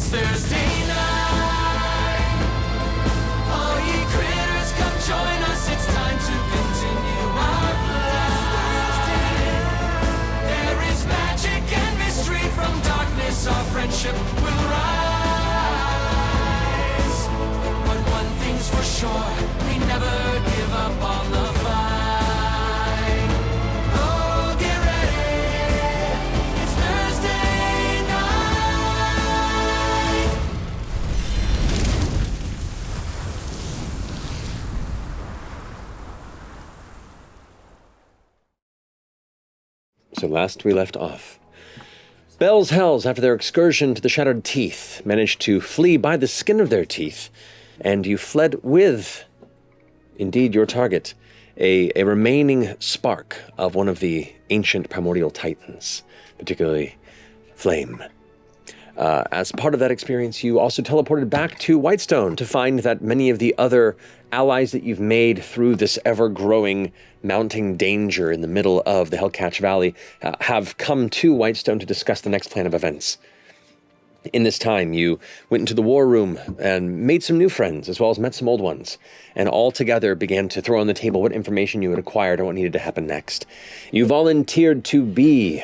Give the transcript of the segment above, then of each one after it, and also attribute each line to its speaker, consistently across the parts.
Speaker 1: It's Thursday night. All ye critters, come join us. It's time to continue our flight. There is magic and mystery from darkness. Our friendship will rise. But one thing's for sure, we never give up on the fight. Oh, get ready. It's Thursday night.
Speaker 2: So last we left off, Bell's Hells, after their excursion to the Shattered Teeth, managed to flee by the skin of their teeth, and you fled with, indeed, your target, a remaining spark of one of the ancient primordial titans, particularly Flame. As part of that experience, you also teleported back to Whitestone to find that many of the other allies that you've made through this ever-growing, mounting danger in the middle of the Hellcatch Valley have come to Whitestone to discuss the next plan of events. In this time, you went into the war room and made some new friends, as well as met some old ones, and all together began to throw on the table what information you had acquired and what needed to happen next. You volunteered to be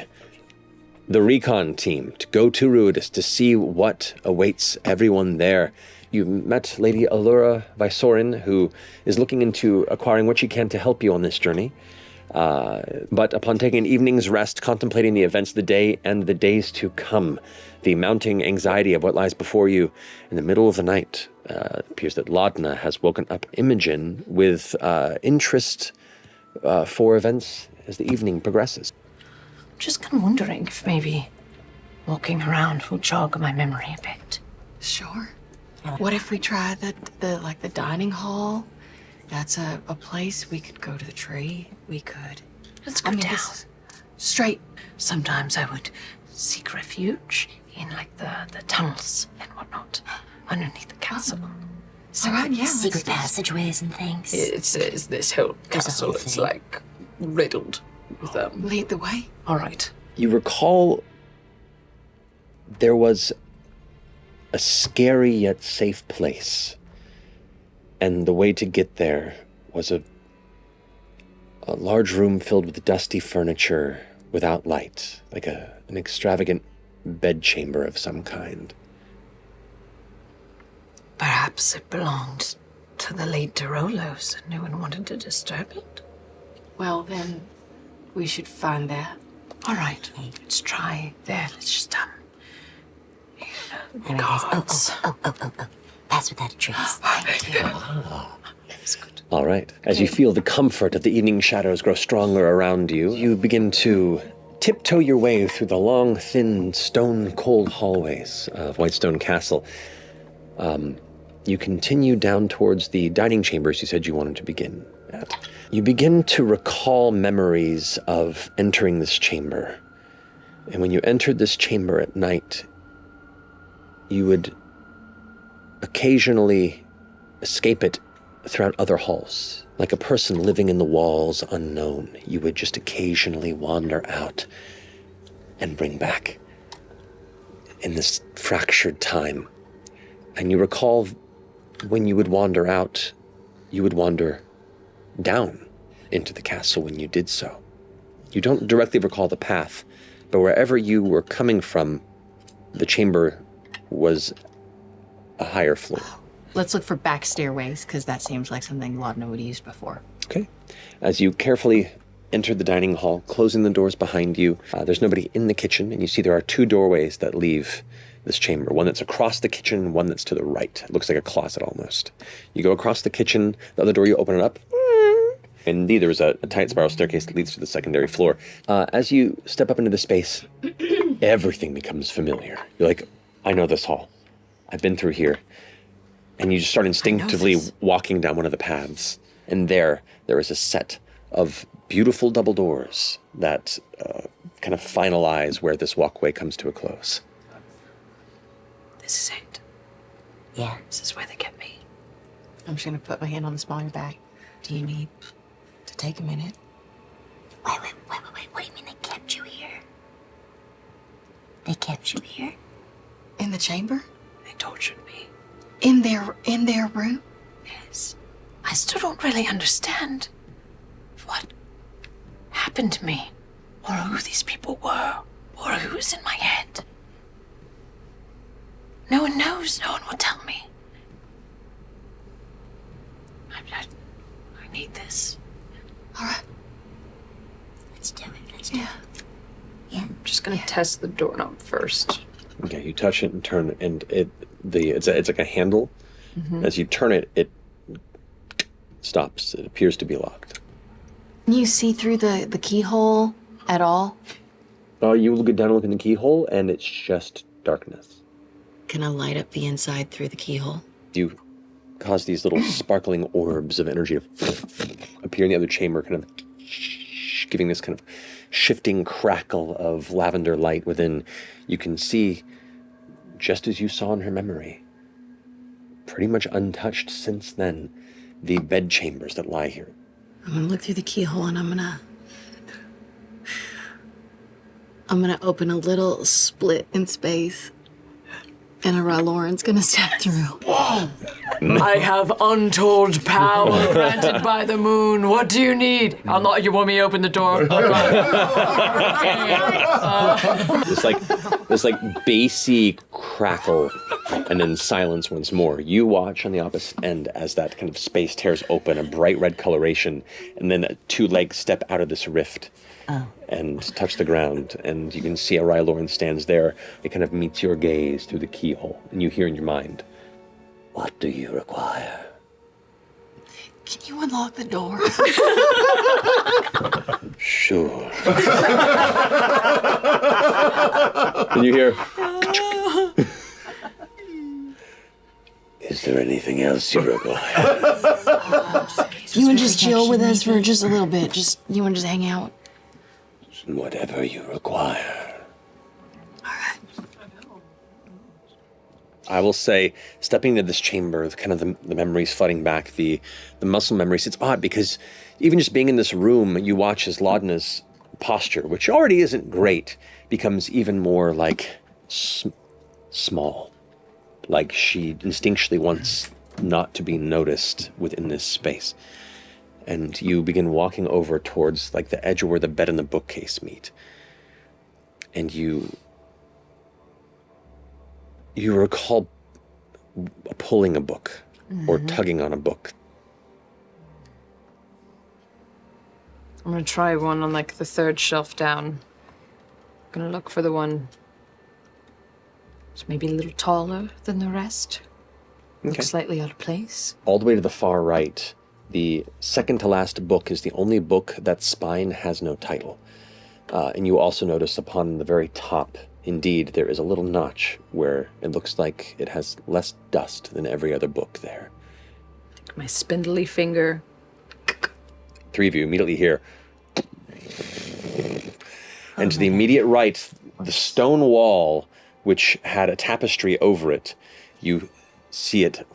Speaker 2: the recon team, to go to Ruidus to see what awaits everyone there. You met Lady Allura Vysoren, who is looking into acquiring what she can to help you on this journey. But upon taking an evening's rest, contemplating the events of the day and the days to come, the mounting anxiety of what lies before you, in the middle of the night, it appears that Laudna has woken up Imogen with interest for events as the evening progresses.
Speaker 3: Just kind of wondering if maybe walking around will jog my memory a bit.
Speaker 4: Sure. What if we try the dining hall? That's a place. We could go to the tree. We could.
Speaker 3: Let's go down.
Speaker 4: Straight.
Speaker 3: Sometimes I would seek refuge in the tunnels and whatnot underneath the castle.
Speaker 4: All right, yeah.
Speaker 5: Secret passageways and things.
Speaker 6: It's this whole castle. It's like riddled with them.
Speaker 4: Lead the way.
Speaker 3: All right.
Speaker 2: You recall there was a scary yet safe place, and the way to get there was a large room filled with dusty furniture without light, like an extravagant bedchamber of some kind.
Speaker 3: Perhaps it belonged to the late Rolos and no one wanted to disturb it.
Speaker 4: Well, then, we should find that.
Speaker 3: All right, let's try there. Let's just,
Speaker 5: All right, guys. Oh. Pass without a trace.
Speaker 3: Thank you. That's good.
Speaker 2: All right. As you feel the comfort of the evening shadows grow stronger around you, you begin to tiptoe your way through the long, thin, stone-cold hallways of Whitestone Castle. You continue down towards the dining chambers you said you wanted to begin at. You begin to recall memories of entering this chamber. And when you entered this chamber at night, you would occasionally escape it throughout other halls. Like a person living in the walls unknown, you would just occasionally wander out and bring back in this fractured time. And you recall when you would wander out, you would wander down into the castle when you did so. You don't directly recall the path, but wherever you were coming from, the chamber was a higher floor.
Speaker 7: Let's look for back stairways, because that seems like something Laudna would have used before.
Speaker 2: Okay. As you carefully enter the dining hall, closing the doors behind you, there's nobody in the kitchen, and you see there are two doorways that leave this chamber. One that's across the kitchen, and one that's to the right. It looks like a closet almost. You go across the kitchen, the other door you open it up, and indeed there is a tight spiral staircase that leads to the secondary floor. As you step up into the space, everything becomes familiar. You're like, I know this hall. I've been through here. And you just start instinctively walking down one of the paths. And there is a set of beautiful double doors that kind of finalize where this walkway comes to a close.
Speaker 3: This is it.
Speaker 5: Yeah.
Speaker 3: This is where they get me.
Speaker 4: I'm just going to put my hand on the small of your back. Do you need to take a minute?
Speaker 5: Wait. What do you mean they kept you here? They kept you here?
Speaker 4: In the chamber?
Speaker 3: tortured me.
Speaker 4: In their room?
Speaker 3: Yes. I still don't really understand what happened to me, or who these people were, or who's in my head. No one knows. No one will tell me. I need this.
Speaker 4: All right.
Speaker 5: Let's do it. Let's do it.
Speaker 6: I'm just gonna test the doorknob first.
Speaker 2: Okay, you touch it and turn, and it's like a handle. As you turn it, it stops. It appears to be locked.
Speaker 4: Can you see through the keyhole at all?
Speaker 2: You look down and look in the keyhole, and it's just darkness.
Speaker 4: Can I light up the inside through the keyhole?
Speaker 2: You cause these little sparkling orbs of energy to appear in the other chamber, kind of giving this kind of shifting crackle of lavender light within. You can see, just as you saw in her memory, pretty much untouched since then, the bed chambers that lie here.
Speaker 4: I'm gonna look through the keyhole and I'm gonna open a little split in space, and a Rau'shan's gonna step through.
Speaker 6: I have untold power granted by the moon. What do you need? You want me to open the door?
Speaker 2: This bassy crackle, and then silence once more. You watch on the opposite end as that kind of space tears open, a bright red coloration, and then two legs step out of this rift and touch the ground, and you can see a Rau'shan stands there. It kind of meets your gaze through the keyhole, and you hear in your mind, "What do you require?"
Speaker 4: Can you unlock the door?
Speaker 2: Sure. And you hear, "Is there anything else you require?"
Speaker 4: You want to just chill with us for just a little bit? You want to just hang out?
Speaker 2: Whatever you require.
Speaker 4: All right.
Speaker 2: I will say, stepping into this chamber, kind of the memories flooding back, the muscle memories, it's odd because even just being in this room, you watch as Laudna's posture, which already isn't great, becomes even more like small. Like she instinctually wants not to be noticed within this space. And you begin walking over towards like the edge of where the bed and the bookcase meet. And you recall pulling a book or tugging on a book.
Speaker 6: I'm gonna try one on the third shelf down. I'm gonna look for the one that's maybe a little taller than the rest. Looks slightly out of place.
Speaker 2: All the way to the far right, the second to last book is the only book that spine has no title. And you also notice upon the very top, indeed, there is a little notch where it looks like it has less dust than every other book there.
Speaker 6: Take my spindly finger.
Speaker 2: Three of you immediately hear. And to the immediate right, the stone wall, which had a tapestry over it, you see it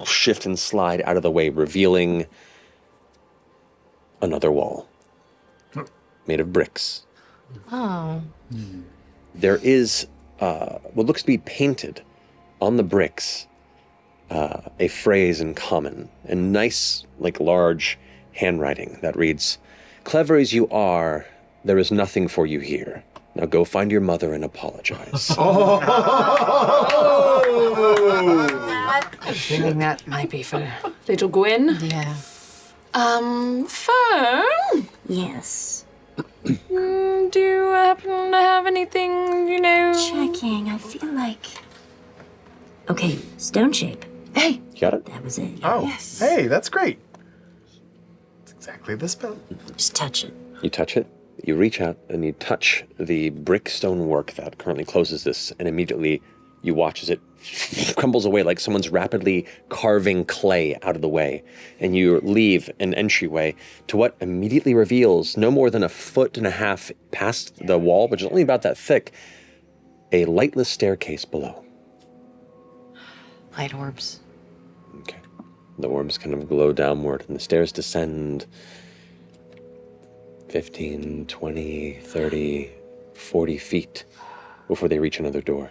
Speaker 2: shift and slide out of the way, revealing another wall made of bricks.
Speaker 4: Oh.
Speaker 2: There is what looks to be painted on the bricks, a phrase in common, and nice, large handwriting that reads, "Clever as you are, there is nothing for you here. Now go find your mother and apologize."
Speaker 6: I'm thinking that might be for little Gwyn.
Speaker 4: Yeah.
Speaker 6: Fern?
Speaker 5: Yes.
Speaker 6: Do you happen to have anything,
Speaker 5: Checking. I feel like. Okay, stone shape.
Speaker 4: Hey.
Speaker 2: You got it?
Speaker 5: That was it.
Speaker 8: Oh,
Speaker 4: Yes.
Speaker 8: hey, that's great. It's exactly the spell.
Speaker 5: Just touch it.
Speaker 2: You touch it, you reach out, and you touch the brick stone work that currently closes this, and immediately you watch as it crumbles away like someone's rapidly carving clay out of the way, and you leave an entryway to what immediately reveals, no more than 1.5 feet past the wall, which is only about that thick, a lightless staircase below.
Speaker 4: Light orbs.
Speaker 2: Okay. The orbs kind of glow downward, and the stairs descend 15, 20, 30, 40 feet before they reach another door.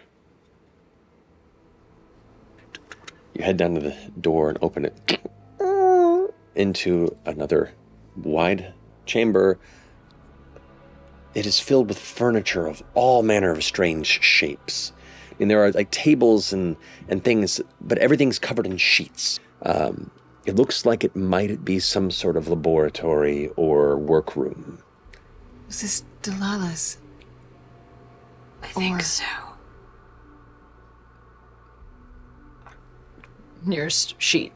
Speaker 2: You head down to the door and open it into another wide chamber. It is filled with furniture of all manner of strange shapes. I mean, there are like tables and things, but everything's covered in sheets. It looks like it might be some sort of laboratory or workroom.
Speaker 4: Was this Delilah's?
Speaker 3: I think so.
Speaker 6: Nearest sheet.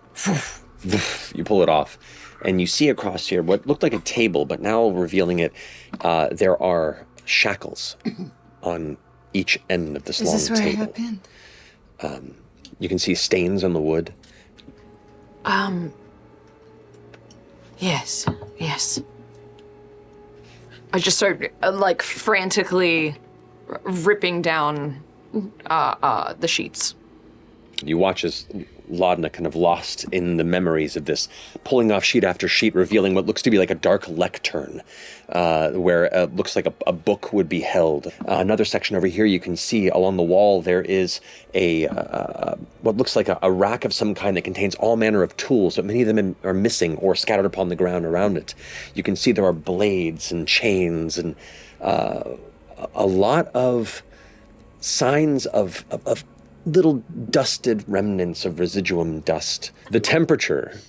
Speaker 2: You pull it off, and you see across here what looked like a table, but now revealing it, there are shackles on each end of this long
Speaker 4: Is this where I
Speaker 2: table.
Speaker 4: have been?
Speaker 2: You can see stains on the wood.
Speaker 3: Yes, yes.
Speaker 6: I just start like frantically ripping down the sheets.
Speaker 2: You watch as Laudna kind of lost in the memories of this, pulling off sheet after sheet, revealing what looks to be like a dark lectern, where it looks like a book would be held. Another section over here, you can see along the wall there is a what looks like a rack of some kind that contains all manner of tools, but many of them are missing or scattered upon the ground around it. You can see there are blades and chains and a lot of signs of little dusted remnants of residuum dust. The temperature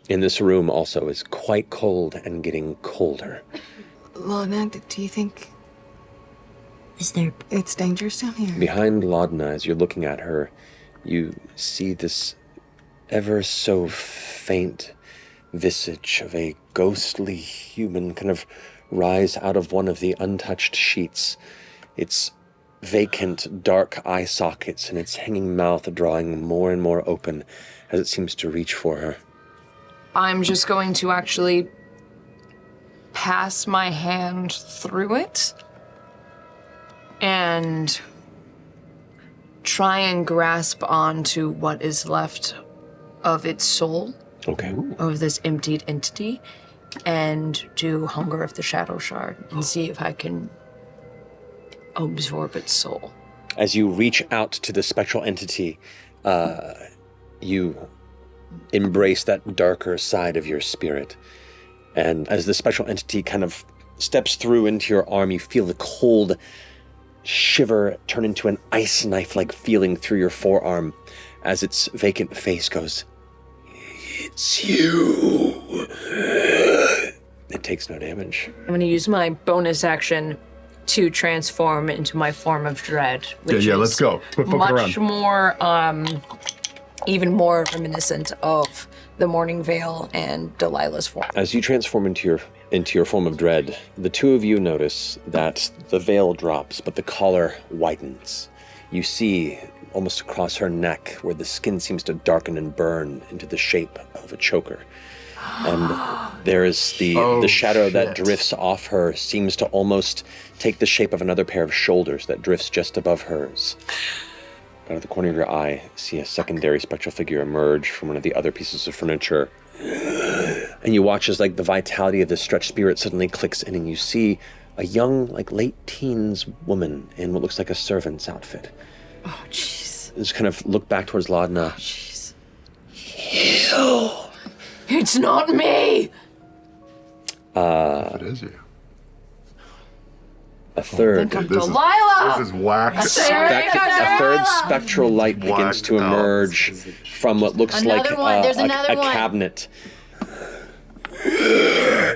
Speaker 2: in this room also is quite cold and getting colder.
Speaker 4: Laudna, do you think
Speaker 5: Is there...
Speaker 4: it's dangerous down here?
Speaker 2: Behind Laudna, as you're looking at her, you see this ever so faint visage of a ghostly human kind of rise out of one of the untouched sheets. Its vacant, dark eye sockets and its hanging mouth drawing more and more open as it seems to reach for her.
Speaker 6: I'm just going to actually pass my hand through it and try and grasp onto what is left of its soul,
Speaker 2: Okay.
Speaker 6: of this emptied entity, and do Hunger of the Shadow Shard and see if I can absorb its soul.
Speaker 2: As you reach out to the spectral entity, you embrace that darker side of your spirit. And as the spectral entity kind of steps through into your arm, you feel the cold shiver turn into an ice knife-like feeling through your forearm as its vacant face goes, "It's you." It takes no damage.
Speaker 6: I'm going to use my bonus action to transform into my form of dread, which
Speaker 8: Yeah,
Speaker 6: is
Speaker 8: let's go. Quit fucking
Speaker 6: much
Speaker 8: around.
Speaker 6: more, even more reminiscent of the Morning Veil and Delilah's form.
Speaker 2: As you transform into your form of dread, the two of you notice that the veil drops, but the collar widens. You see almost across her neck where the skin seems to darken and burn into the shape of a choker. And there is the shadow that drifts off her seems to almost take the shape of another pair of shoulders that drifts just above hers. Out of the corner of your eye, see a secondary spectral figure emerge from one of the other pieces of furniture. And you watch as like the vitality of the stretched spirit suddenly clicks in, and you see a young, like late teens woman in what looks like a servant's outfit.
Speaker 4: Oh, jeez.
Speaker 2: Just kind of look back towards Laudna.
Speaker 4: Jeez.
Speaker 6: It's not me!
Speaker 8: What is you?
Speaker 2: A third,
Speaker 6: Delilah!
Speaker 8: This is whack.
Speaker 2: a third spectral light begins to
Speaker 8: Blacked out.
Speaker 2: emerge from what looks like
Speaker 7: Another one. There's
Speaker 2: a
Speaker 7: another one.
Speaker 2: cabinet.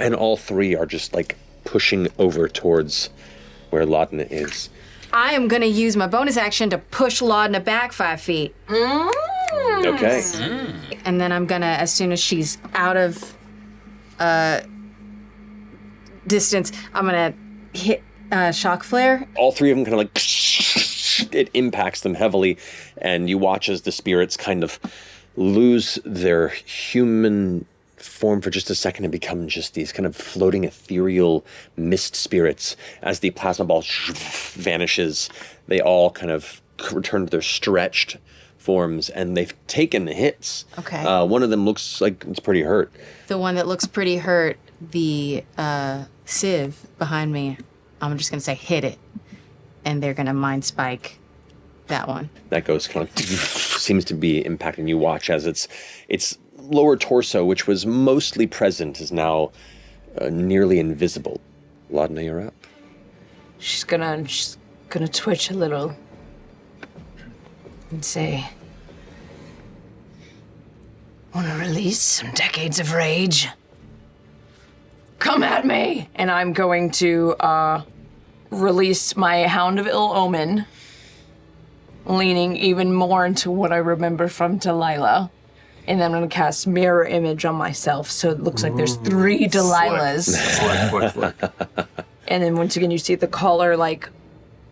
Speaker 2: And all three are just like pushing over towards where Laudna is.
Speaker 7: I am going to use my bonus action to push Laudna back 5 feet.
Speaker 2: Okay.
Speaker 7: And then I'm going to, as soon as she's out of distance, I'm going to hit shock flare.
Speaker 2: All three of them kind of like, it impacts them heavily, and you watch as the spirits kind of lose their human form for just a second and become just these kind of floating ethereal mist spirits. As the plasma ball vanishes, they all kind of return to their stretched forms, and they've taken hits.
Speaker 7: Okay.
Speaker 2: One of them looks like it's pretty hurt.
Speaker 7: The one that looks pretty hurt, the sieve behind me, I'm just going to say hit it. And they're going to mind spike
Speaker 4: That one.
Speaker 2: That ghost kind of seems to be impacting you. Watch as its lower torso, which was mostly present, is now nearly invisible. Laudna, you're up.
Speaker 6: She's gonna twitch a little and say, "Want to release some decades of rage? Come at me!" And I'm going to release my Hound of Ill Omen, leaning even more into what I remember from Delilah. And then I'm going to cast Mirror Image on myself, so it looks like there's 3 Delilahs.
Speaker 8: Slick.
Speaker 6: And then once again, you see the collar like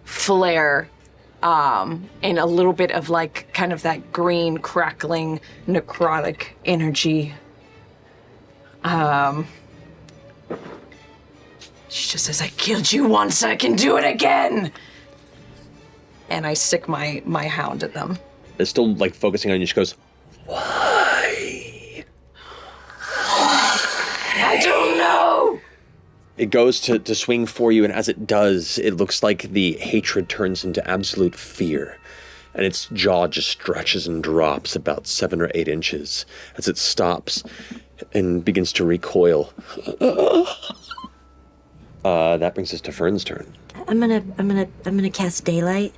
Speaker 6: flare, and a little bit of like kind of that green crackling necrotic energy. She just says, "I killed you once, I can do it again." And I sick my hound at them.
Speaker 2: It's still like focusing on you. She goes, "Why?"
Speaker 6: I don't know.
Speaker 2: It goes to swing for you, and as it does, it looks like the hatred turns into absolute fear. And its jaw just stretches and drops about 7 or 8 inches as it stops and begins to recoil. That brings us to Fern's turn.
Speaker 5: I'm gonna cast daylight.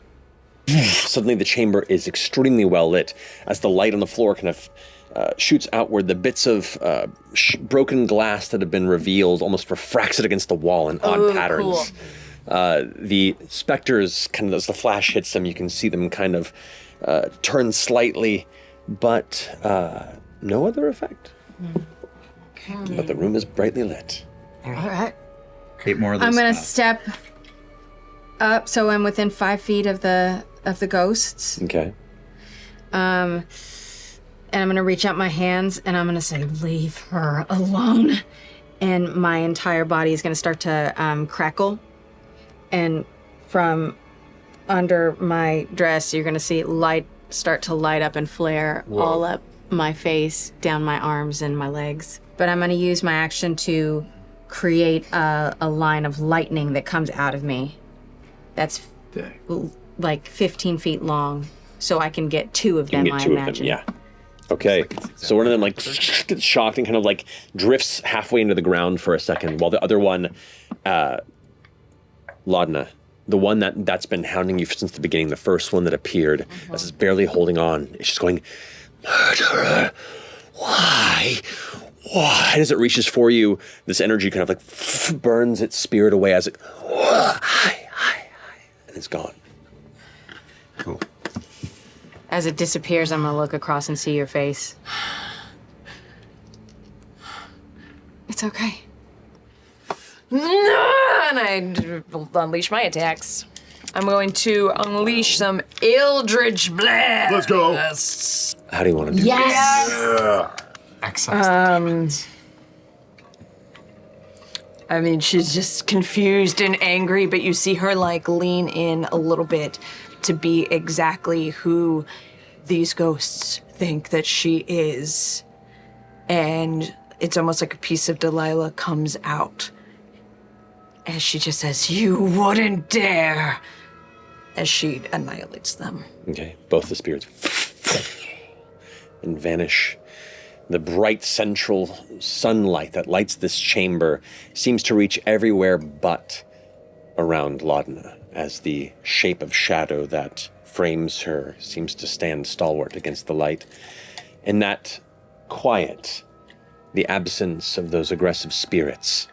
Speaker 2: Suddenly the chamber is extremely well lit as the light on the floor kind of shoots outward. The bits of broken glass that have been revealed almost refracts it against the wall in odd patterns. Cool. The specters, kind of as the flash hits them, you can see them kind of turn slightly, but no other effect.
Speaker 4: Okay.
Speaker 2: But the room is brightly lit.
Speaker 4: All right.
Speaker 8: Hate more of this
Speaker 4: I'm gonna
Speaker 8: stuff.
Speaker 4: step up so I'm within 5 feet of the ghosts.
Speaker 2: Okay.
Speaker 4: And I'm gonna reach out my hands and I'm gonna say, "Leave her alone." And my entire body is gonna start to crackle. And from under my dress, you're gonna see light start to light up and flare all up my face, down my arms and my legs. But I'm gonna use my action to create a line of lightning that comes out of me. That's like 15 feet long, so I can get 2 of them,
Speaker 2: You can get 2 of them, yeah. Okay, so one of them like gets shocked and kind of like drifts halfway into the ground for a second, while the other one, Laudna, the one that's been hounding you since the beginning, the first one that appeared, as it's barely holding on, it's just going, "Murderer, why? Why?" And as it reaches for you, this energy kind of like burns its spirit away as it, and it's gone.
Speaker 8: Cool.
Speaker 4: As it disappears, I'm gonna look across and see your face. It's okay.
Speaker 6: And I unleash my attacks. I'm going to unleash some Eldritch Blast.
Speaker 8: Let's go.
Speaker 2: How do you want to do
Speaker 8: Yeah. Excellent.
Speaker 6: I mean, she's just confused and angry, but you see her like lean in a little bit to be exactly who these ghosts think that she is. And it's almost like a piece of Delilah comes out as she just says, "You wouldn't dare," as she annihilates them.
Speaker 2: Okay, both the spirits and vanish. The bright central sunlight that lights this chamber seems to reach everywhere but around Laudna, as the shape of shadow that frames her seems to stand stalwart against the light. In that quiet, the absence of those aggressive spirits,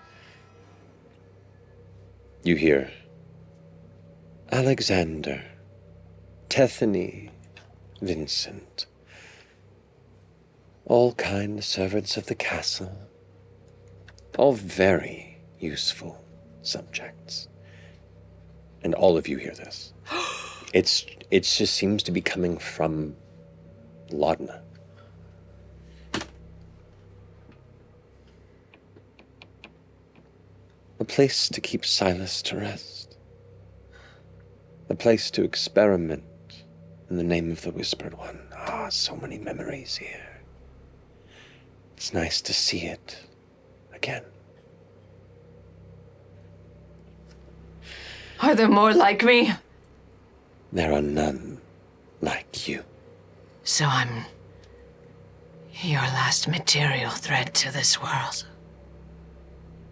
Speaker 2: you hear, "Alexander, Tethany, Vincent, all kind servants of the castle, all very useful subjects." And all of you hear this. It just seems to be coming from Laudna. A place to keep Silas to rest. A place to experiment in the name of the Whispered One. Ah, so many memories here. It's nice to see it again.
Speaker 6: Are there more like me?
Speaker 2: There are none like you.
Speaker 3: So I'm your last material thread to this world.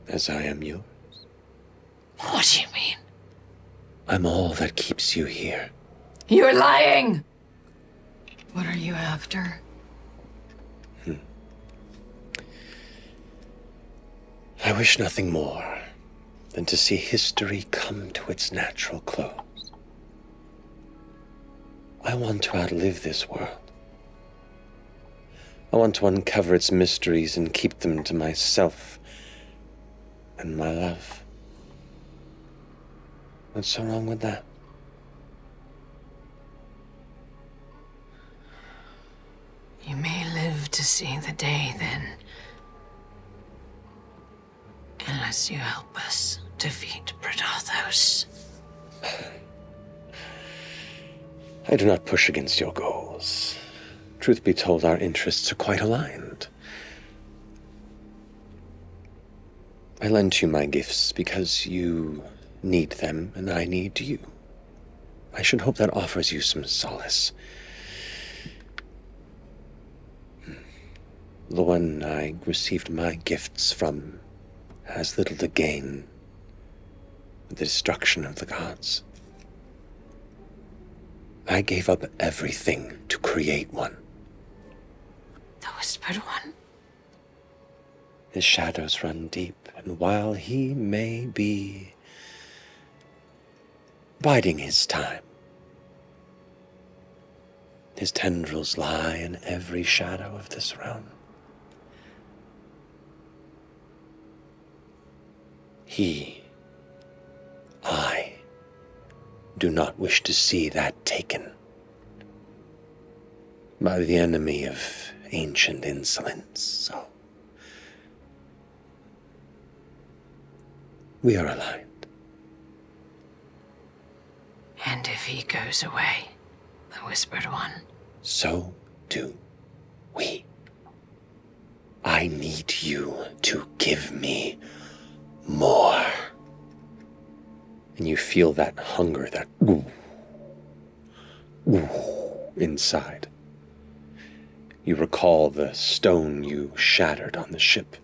Speaker 2: As I am yours.
Speaker 3: What do you mean?
Speaker 2: I'm all that keeps you here.
Speaker 3: You're lying!
Speaker 7: What are you after?
Speaker 2: I wish nothing more than to see history come to its natural close. I want to outlive this world. I want to uncover its mysteries and keep them to myself and my love. What's so wrong with that?
Speaker 3: You may live to see the day then. Unless you help us defeat Predathos.
Speaker 2: I do not push against your goals. Truth be told, our interests are quite aligned. I lend you my gifts because you need them and I need you. I should hope that offers you some solace. The one I received my gifts from has little to gain with the destruction of the gods. I gave up everything to create one.
Speaker 3: The Whispered One?
Speaker 2: His shadows run deep, and while he may be biding his time, his tendrils lie in every shadow of this realm. I do not wish to see that taken by the enemy of ancient insolence, so we are aligned.
Speaker 3: And if he goes away, the Whispered One,
Speaker 2: So do we. I need you to give me more. And you feel that hunger, that ooh inside. You recall the stone you shattered on the ship.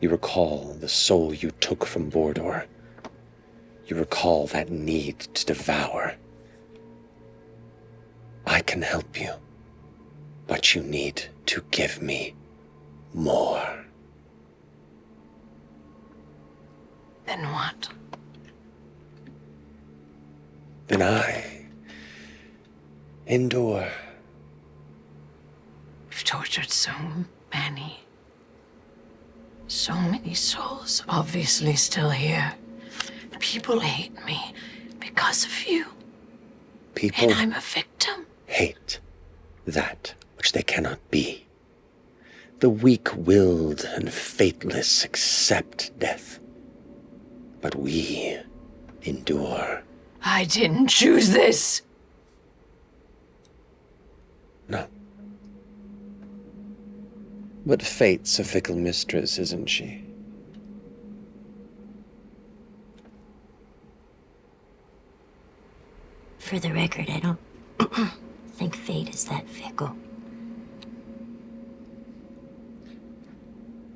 Speaker 2: You recall the soul you took from Bordor. You recall that need to devour. I can help you, but you need to give me more.
Speaker 3: then what?
Speaker 2: Then I endure.
Speaker 3: We've tortured so many. So many souls obviously still here. People hate me because of you.
Speaker 2: People
Speaker 3: And I'm a victim.
Speaker 2: hate that which they cannot be. The weak-willed and fateless accept death. But we endure.
Speaker 3: I didn't choose this.
Speaker 2: No. But fate's a fickle mistress, isn't she?
Speaker 5: For the record, I don't think fate is that fickle.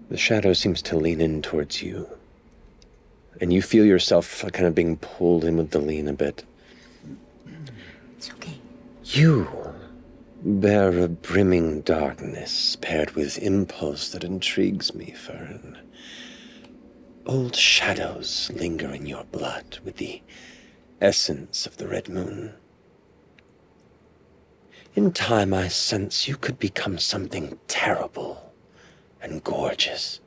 Speaker 2: The shadow seems to lean in towards you. And you feel yourself kind of being pulled in with the lean a bit.
Speaker 5: It's okay.
Speaker 2: You bear a brimming darkness paired with impulse that intrigues me, Fern. Old shadows linger in your blood with the essence of the red moon. In time, I sense you could become something terrible and gorgeous.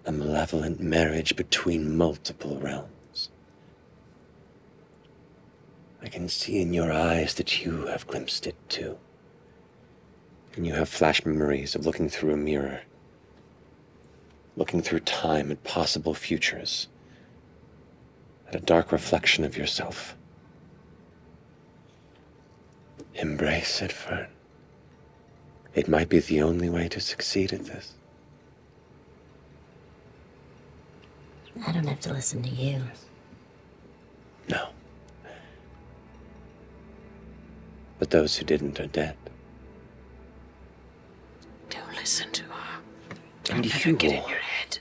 Speaker 2: A malevolent marriage between multiple realms. I can see in your eyes that you have glimpsed it too. And you have flash memories of looking through a mirror, looking through time at possible futures, at a dark reflection of yourself. Embrace it, Fern. It might be the only way to succeed at this.
Speaker 5: I don't have to listen to you.
Speaker 2: No. but those who didn't are dead.
Speaker 3: Don't listen to her. Don't
Speaker 2: And
Speaker 3: let her
Speaker 2: you,
Speaker 3: get in your head.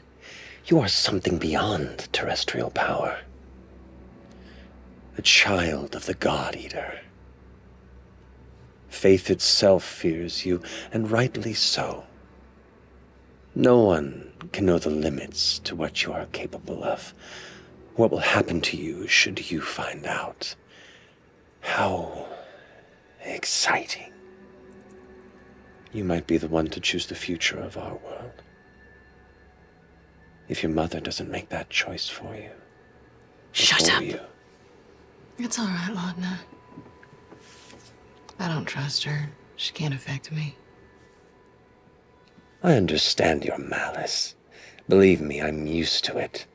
Speaker 2: you are something beyond terrestrial power. A child of the God Eater. Faith itself fears you, and rightly so. No one can know the limits to what you are capable of. What will happen to you should you find out. How exciting. You might be the one to choose the future of our world. If your mother doesn't make that choice for you.
Speaker 3: Shut
Speaker 2: before
Speaker 3: up.
Speaker 2: You.
Speaker 7: It's all right, Laudna. I don't trust her. She can't affect me.
Speaker 2: I understand your malice. Believe me, I'm used to it.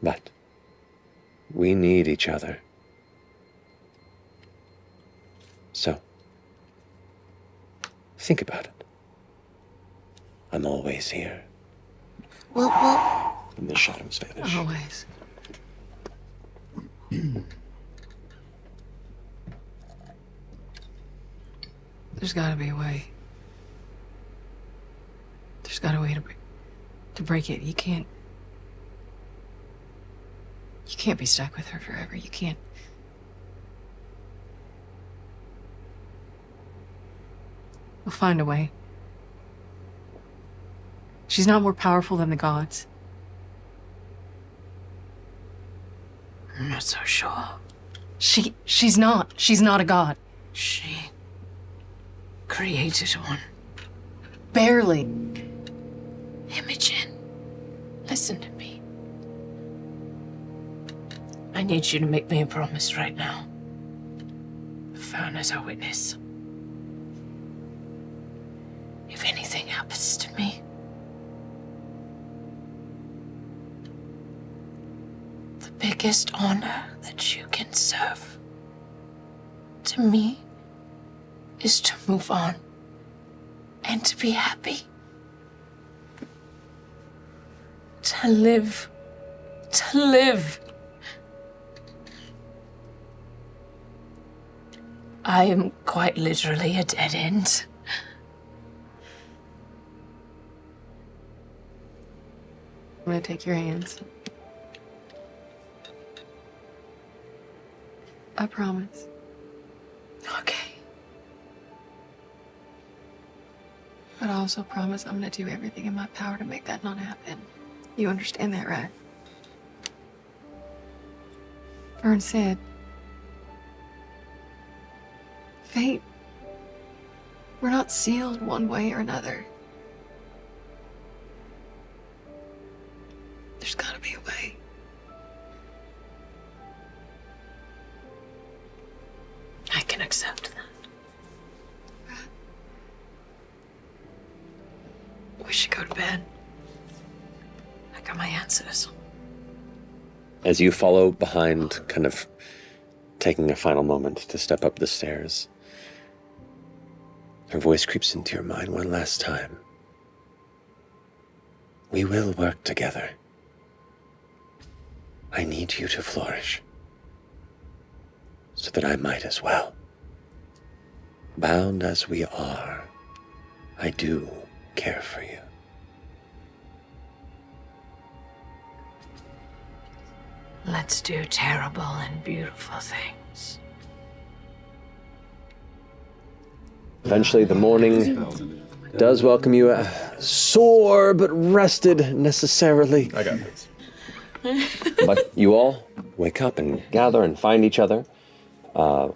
Speaker 2: But we need each other. So, think about it. I'm always here.
Speaker 7: Well,
Speaker 2: And the shadows vanish.
Speaker 7: always. There's gotta be a way. There's gotta be a way to break it. You can't be stuck with her forever. You can't. We'll find a way. She's not more powerful than the gods.
Speaker 3: I'm not so sure.
Speaker 7: She's not. She's not a god.
Speaker 3: She created one.
Speaker 7: Barely.
Speaker 3: Imogen, listen to me. I need you to make me a promise right now. Found as our witness. If anything happens to me, the biggest honor that you can serve to me is to move on and to be happy. To live. To live. I am quite literally a dead end.
Speaker 7: I'm gonna take your hands. I promise.
Speaker 3: Okay.
Speaker 7: But I also promise I'm gonna do everything in my power to make that not happen. You understand that, right? Vern said, fate, we're not sealed one way or another. There's gotta be a way.
Speaker 3: I can accept that.
Speaker 7: We should go to bed.
Speaker 3: I got my answers.
Speaker 2: As you follow behind, kind of taking a final moment to step up the stairs, her voice creeps into your mind one last time. We will work together. I need you to flourish, so that I might as well. Bound as we are, I do care for you.
Speaker 3: Let's do terrible and beautiful things.
Speaker 2: Eventually, the morning does welcome you, sore but rested necessarily.
Speaker 8: I got this.
Speaker 2: But you all wake up and gather and find each other. What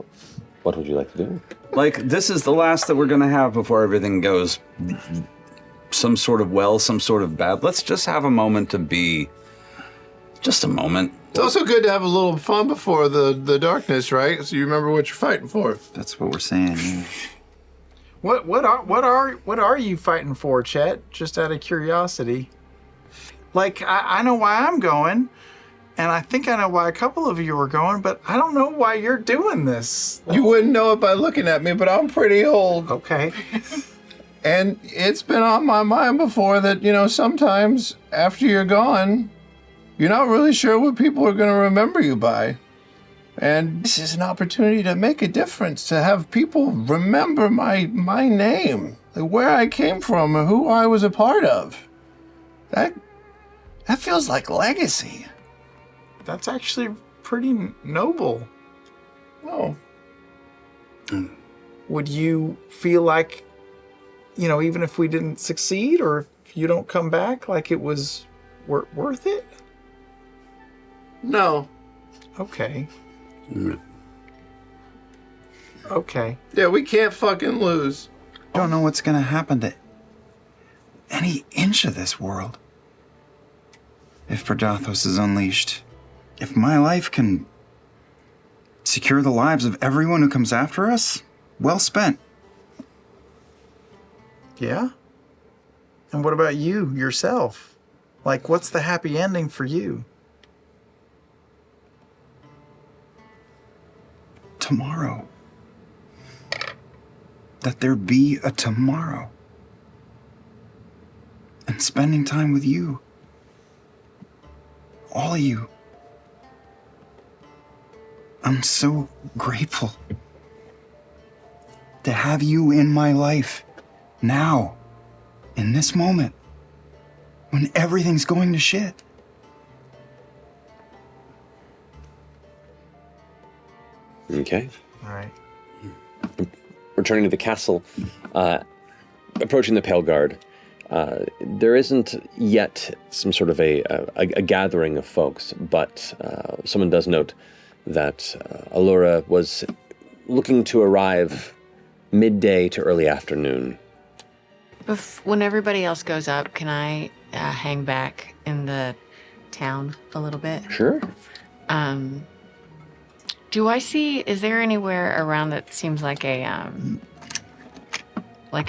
Speaker 2: would you like to do?
Speaker 9: Like, this is the last that we're gonna have before everything goes some sort of well, some sort of bad. Let's just have a moment to be, just a moment.
Speaker 10: It's also good to have a little fun before the darkness, right? So you remember what you're fighting for.
Speaker 9: That's what we're saying. Yeah.
Speaker 11: What are you fighting for, Chet? Just out of curiosity. Like, I know why I'm going, and I think I know why a couple of you are going, but I don't know why you're doing this.
Speaker 10: You wouldn't know it by looking at me, but I'm pretty old.
Speaker 11: Okay.
Speaker 10: And it's been on my mind before that, sometimes after you're gone, you're not really sure what people are going to remember you by. And this is an opportunity to make a difference, to have people remember my name, where I came from, and who I was a part of. That feels like legacy.
Speaker 11: That's actually pretty noble.
Speaker 10: Oh.
Speaker 11: Would you feel like, even if we didn't succeed or if you don't come back, like it was worth it?
Speaker 10: No.
Speaker 11: Okay. Okay.
Speaker 10: Yeah, we can't fucking lose.
Speaker 8: I don't know what's gonna happen to any inch of this world. If Predathos is unleashed, if my life can secure the lives of everyone who comes after us, well spent.
Speaker 11: Yeah? And what about you, yourself? Like, what's the happy ending for you?
Speaker 8: Tomorrow. That there be a tomorrow. And spending time with you. All of you. I'm so grateful to have you in my life now, in this moment, when everything's going to shit.
Speaker 2: Okay.
Speaker 11: All right.
Speaker 2: Returning to the castle, approaching the Pale Guard, there isn't yet some sort of a gathering of folks, but someone does note that Allura was looking to arrive midday to early afternoon.
Speaker 4: When everybody else goes up, can I hang back in the town a little bit?
Speaker 2: Sure.
Speaker 4: Do I see, is there anywhere around that seems like a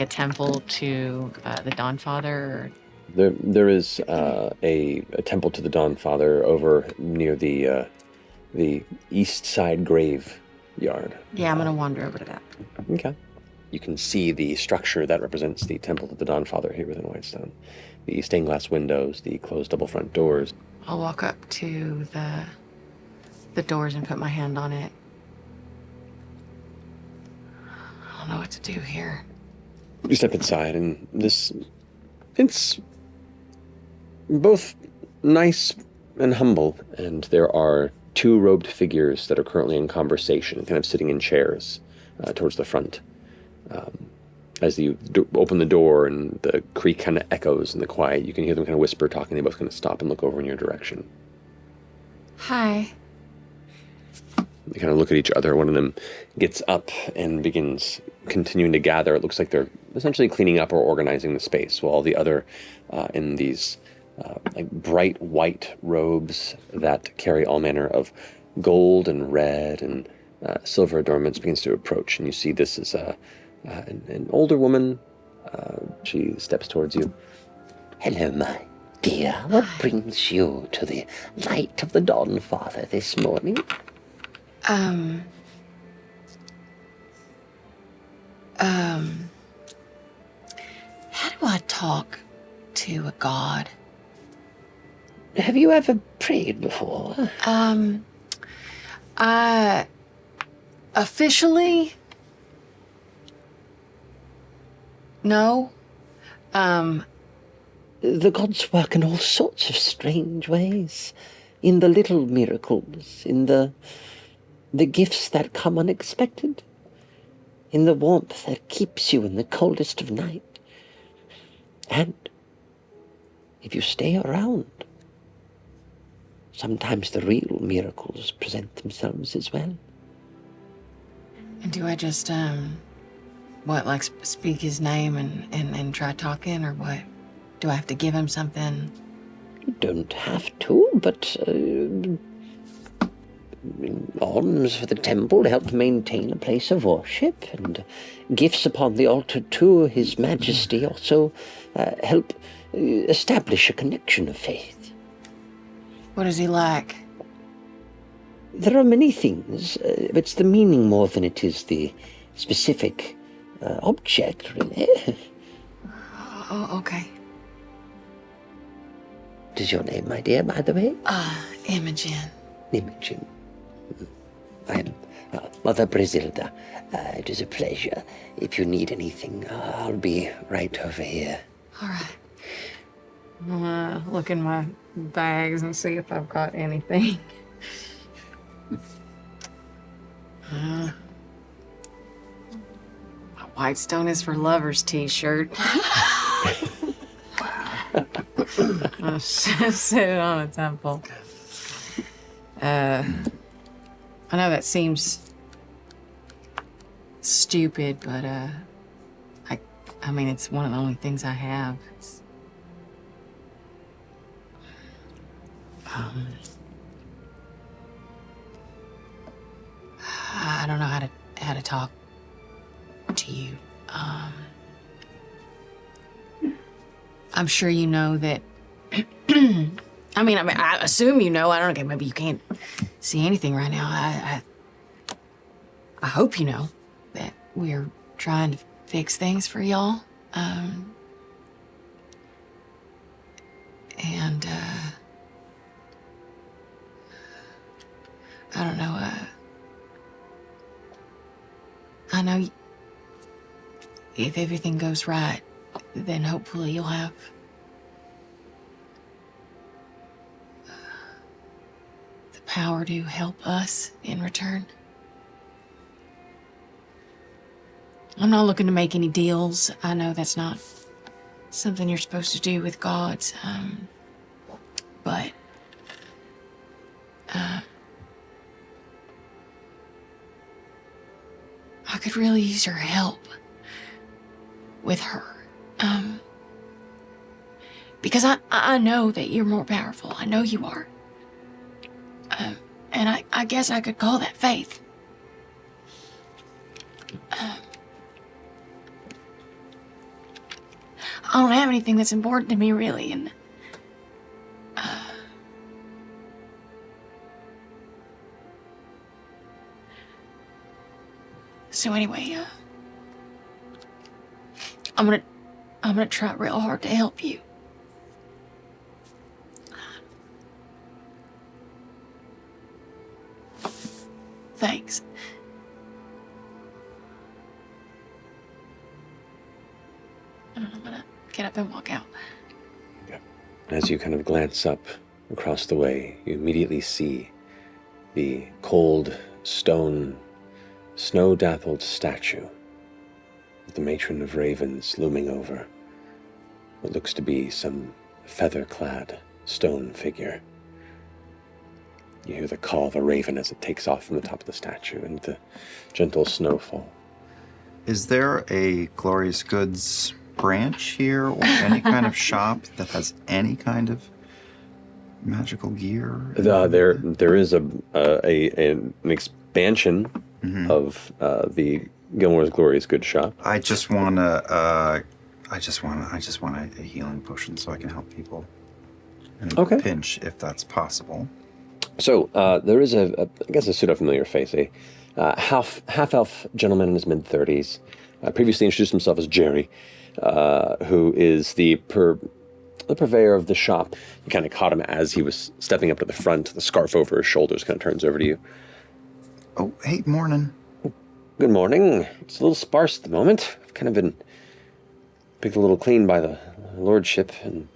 Speaker 4: temple to the Dawnfather? Or?
Speaker 2: There is a temple to the Dawnfather over near the east side graveyard.
Speaker 4: Yeah, I'm going to wander over to that.
Speaker 2: Okay. You can see the structure that represents the temple to the Dawnfather here within Whitestone. The stained glass windows, the closed double front doors.
Speaker 4: I'll walk up to the doors and put my hand on it. I don't know what to do here.
Speaker 2: You step inside, and it's both nice and humble, and there are two robed figures that are currently in conversation, kind of sitting in chairs towards the front. As you open the door and the creak kind of echoes in the quiet, you can hear them kind of whisper, talking. They both kind of stop and look over in your direction.
Speaker 4: Hi.
Speaker 2: They kind of look at each other. One of them gets up and begins continuing to gather. It looks like they're essentially cleaning up or organizing the space, while the other in these like bright white robes that carry all manner of gold and red and silver adornments begins to approach. And you see this is an older woman. She steps towards you.
Speaker 12: Hello, my dear. What brings you to the light of the Dawnfather this morning?
Speaker 3: How do I talk to a god?
Speaker 12: Have you ever prayed before?
Speaker 3: Officially? No.
Speaker 12: The gods work in all sorts of strange ways. In the little miracles, in the gifts that come unexpected, in the warmth that keeps you in the coldest of night. And if you stay around, sometimes the real miracles present themselves as well.
Speaker 3: And do I just, speak his name and try talking, or what? Do I have to give him something?
Speaker 12: You don't have to, but alms for the temple help maintain a place of worship, and gifts upon the altar to His Majesty also help establish a connection of faith.
Speaker 3: What is he like?
Speaker 12: There are many things. It's the meaning more than it is the specific object, really.
Speaker 3: Oh, okay.
Speaker 12: What is your name, my dear, by the way?
Speaker 3: Imogen.
Speaker 12: Imogen. I'm Mother Brazilda. It is a pleasure. If you need anything, I'll be right over here.
Speaker 4: All right. I'm gonna look in my bags and see if I've got anything. My Whitestone is for lovers t-shirt. I'll sit it on a temple. I know that seems stupid, but I mean, it's one of the only things I have. I don't know how to talk to you. I'm sure you know that. I mean, I assume you know. I don't know. Maybe you can't see anything right now. I hope you know that we're trying to fix things for y'all. And I don't know. I know if everything goes right, then hopefully you'll have the power to help us in return. I'm not looking to make any deals. I know that's not something you're supposed to do with gods, but I could really use your help with her. Because I know that you're more powerful. I know you are. And I guess I could call that faith. I don't have anything that's important to me, really, and so anyway, I'm gonna try real hard to help you. Thanks. I'm gonna get up and walk out.
Speaker 2: As you kind of glance up across the way, you immediately see the cold stone, snow-dappled statue of the matron of ravens looming over what looks to be some feather-clad stone figure. You hear the call of a raven as it takes off from the top of the statue and the gentle snowfall.
Speaker 8: Is there a Glorious Goods branch here or any kind of shop that has any kind of magical gear?
Speaker 2: There is an expansion of the Gilmore's Glorious Goods shop.
Speaker 8: I just want a healing potion so I can help people in a pinch, if that's possible.
Speaker 2: So there is I guess a pseudo-familiar face, a half-elf gentleman in his mid-30s, previously introduced himself as Jerry, who is the purveyor of the shop. You kind of caught him as he was stepping up to the front, the scarf over his shoulders kind of turns over to you.
Speaker 8: Oh, hey, morning.
Speaker 2: Good morning. It's a little sparse at the moment. I've kind of been picked a little clean by the lordship and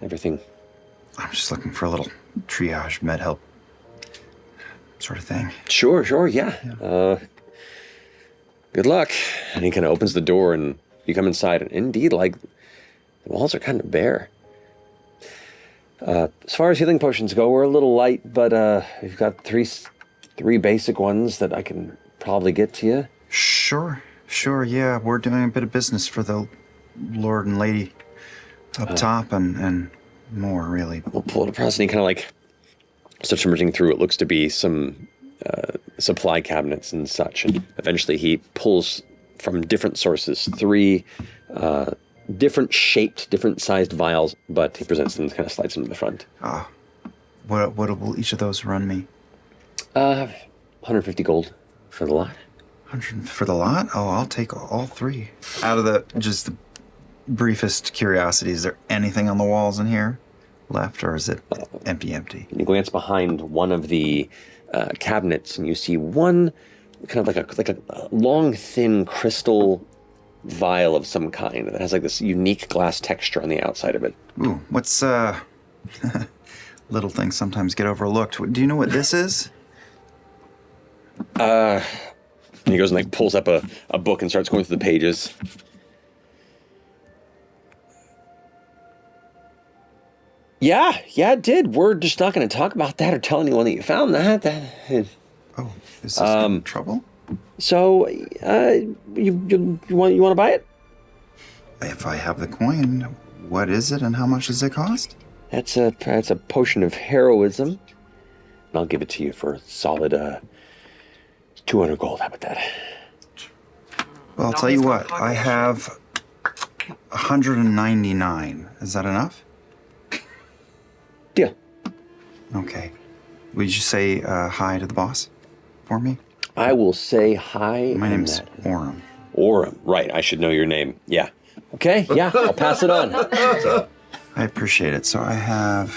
Speaker 2: everything.
Speaker 8: I'm just looking for a little triage, med help sort of thing.
Speaker 2: Sure, yeah. Good luck. And he kind of opens the door and you come inside, and indeed, like, the walls are kind of bare. As far as healing potions go, we're a little light, but we've got three basic ones that I can probably get to you.
Speaker 8: Sure, yeah. We're doing a bit of business for the Lord and Lady up top and more, really.
Speaker 2: We'll pull it across, and he kind of like starts emerging through. It looks to be some supply cabinets and such, and eventually he pulls from different sources 3 different shaped, different sized vials, but he presents them and kind of slides them to the front.
Speaker 8: What will each of those run me?
Speaker 2: 150 gold for the lot.
Speaker 8: 100 for the lot? Oh, I'll take all 3. Out of the briefest curiosity, is there anything on the walls in here left, or is it empty?
Speaker 2: You glance behind one of the cabinets, and you see one kind of like a long, thin crystal vial of some kind that has like this unique glass texture on the outside of it.
Speaker 8: Ooh, what's little things sometimes get overlooked. Do you know what this is?
Speaker 2: And he goes and like pulls up a book and starts going through the pages. Yeah, it did. We're just not going to talk about that or tell anyone that you found that.
Speaker 8: Oh, is this trouble?
Speaker 2: So, you want to buy it?
Speaker 8: If I have the coin, what is it and how much does it cost?
Speaker 2: That's a potion of heroism. And I'll give it to you for a solid 200 gold. How about that?
Speaker 8: Well, I'll tell you what. I have 199. Is that enough?
Speaker 2: Deal.
Speaker 8: Okay. Would you say hi to the boss for me?
Speaker 2: I will say hi.
Speaker 8: My name's Orem.
Speaker 2: Orem, right. I should know your name. Yeah. Okay, yeah, I'll pass it on.
Speaker 8: I appreciate it. So I have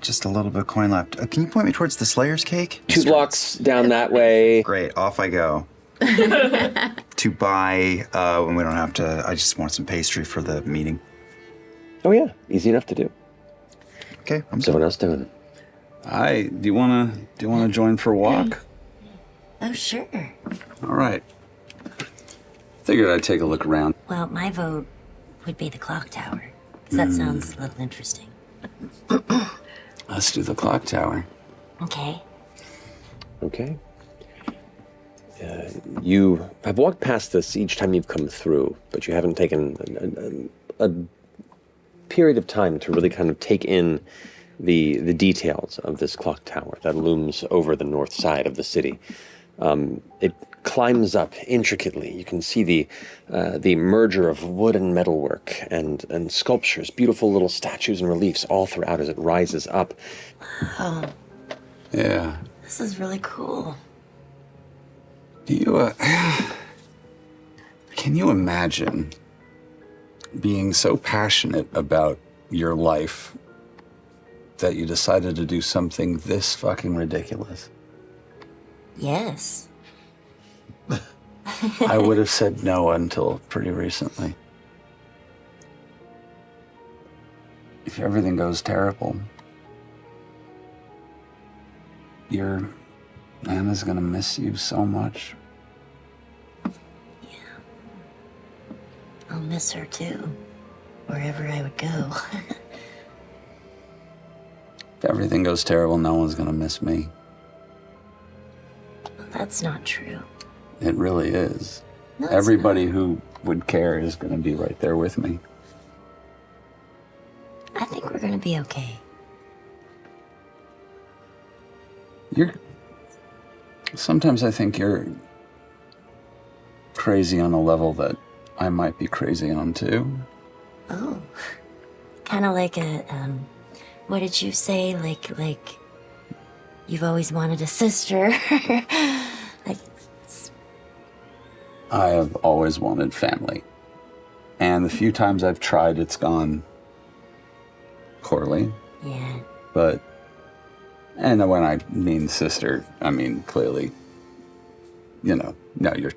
Speaker 8: just a little bit of coin left. Can you point me towards the Slayer's cake?
Speaker 2: 2 blocks down that way.
Speaker 8: Great, off I go. To buy, when we don't have to, I just want some pastry for the meeting.
Speaker 2: Oh yeah, easy enough to do.
Speaker 8: Okay,
Speaker 2: Someone else doing it.
Speaker 9: Do you wanna join for a walk?
Speaker 5: Oh, sure.
Speaker 9: All right. Figured I'd take a look around.
Speaker 5: Well, my vote would be the clock tower, because that sounds a little interesting.
Speaker 9: Let's do the clock tower.
Speaker 5: Okay.
Speaker 2: Okay. You have walked past this each time you've come through, but you haven't taken a period of time to really kind of take in the details of this clock tower that looms over the north side of the city. It climbs up intricately. You can see the merger of wood and metalwork and sculptures, beautiful little statues and reliefs all throughout as it rises up.
Speaker 5: Wow.
Speaker 9: Yeah.
Speaker 5: This is really cool.
Speaker 9: Do you, can you imagine being so passionate about your life that you decided to do something this fucking ridiculous?
Speaker 5: Yes.
Speaker 9: I would have said no until pretty recently. If everything goes terrible, your Anna's gonna miss you so much.
Speaker 5: Yeah. I'll miss her too, wherever I would go.
Speaker 9: If everything goes terrible, no one's gonna miss me.
Speaker 5: Well, that's not true.
Speaker 9: It really is.
Speaker 5: No, it's
Speaker 9: Everybody who would care is gonna be right there with me.
Speaker 5: I think we're gonna be okay.
Speaker 9: Sometimes I think you're crazy on a level that I might be crazy on too.
Speaker 5: Oh. Kind of like a, what did you say? Like, you've always wanted a sister. Like,
Speaker 9: I have always wanted family. And the few times I've tried, it's gone poorly.
Speaker 5: yeah.
Speaker 9: But, and when I mean sister, I mean clearly, no, you're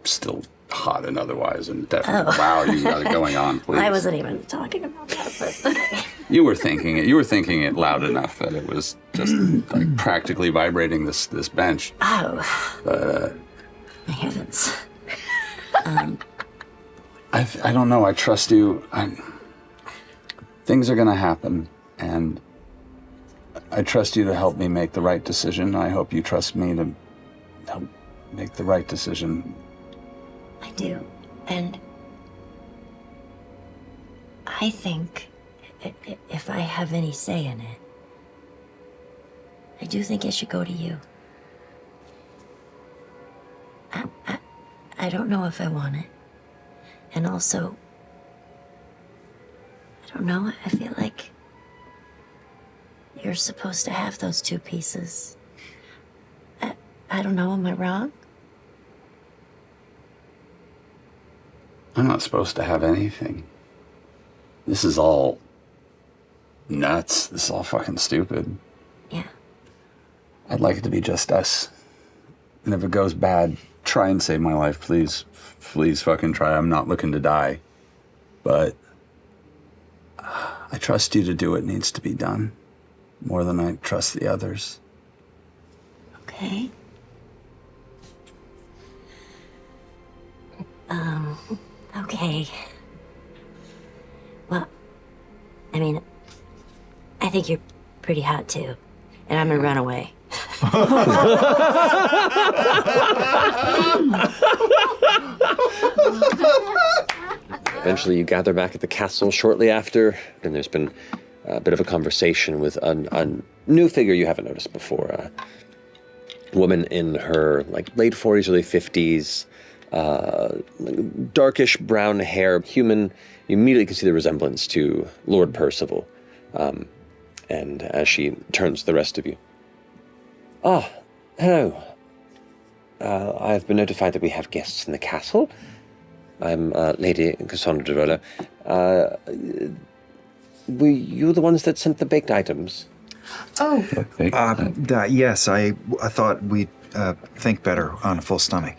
Speaker 9: still hot and otherwise, and definitely, wow, you got it going on, please.
Speaker 5: I wasn't even talking about that, but
Speaker 9: You were thinking it loud enough that it was just like practically vibrating this bench.
Speaker 5: Oh.
Speaker 9: But,
Speaker 5: my heavens.
Speaker 9: I don't know, I trust you. Things are gonna happen, and I trust you to help me make the right decision. I hope you trust me to help make the right decision.
Speaker 5: I do. And I think if I have any say in it, I do think it should go to you. I don't know if I want it. And also, I don't know, I feel like you're supposed to have those 2 pieces. I don't know, am I wrong?
Speaker 9: I'm not supposed to have anything. This is all nuts. This is all fucking stupid.
Speaker 5: Yeah.
Speaker 9: I'd like it to be just us. And if it goes bad, try and save my life, please. Please fucking try. I'm not looking to die. But I trust you to do what needs to be done. More than I trust the others.
Speaker 5: Okay. Okay. Well, I mean, I think you're pretty hot too. And I'm gonna run away.
Speaker 2: Eventually, you gather back at the castle shortly after, and there's been a bit of a conversation with a new figure you haven't noticed before. A woman in her late 40s, early 50s, darkish brown hair, human. You immediately can see the resemblance to Lord Percival. And as she turns to the rest of you. Ah, hello. I've been notified that we have guests in the castle. I'm Lady Cassandra de Rolo. Were you the ones that sent the baked items?
Speaker 8: Oh. Yes, I thought we'd think better on a full stomach.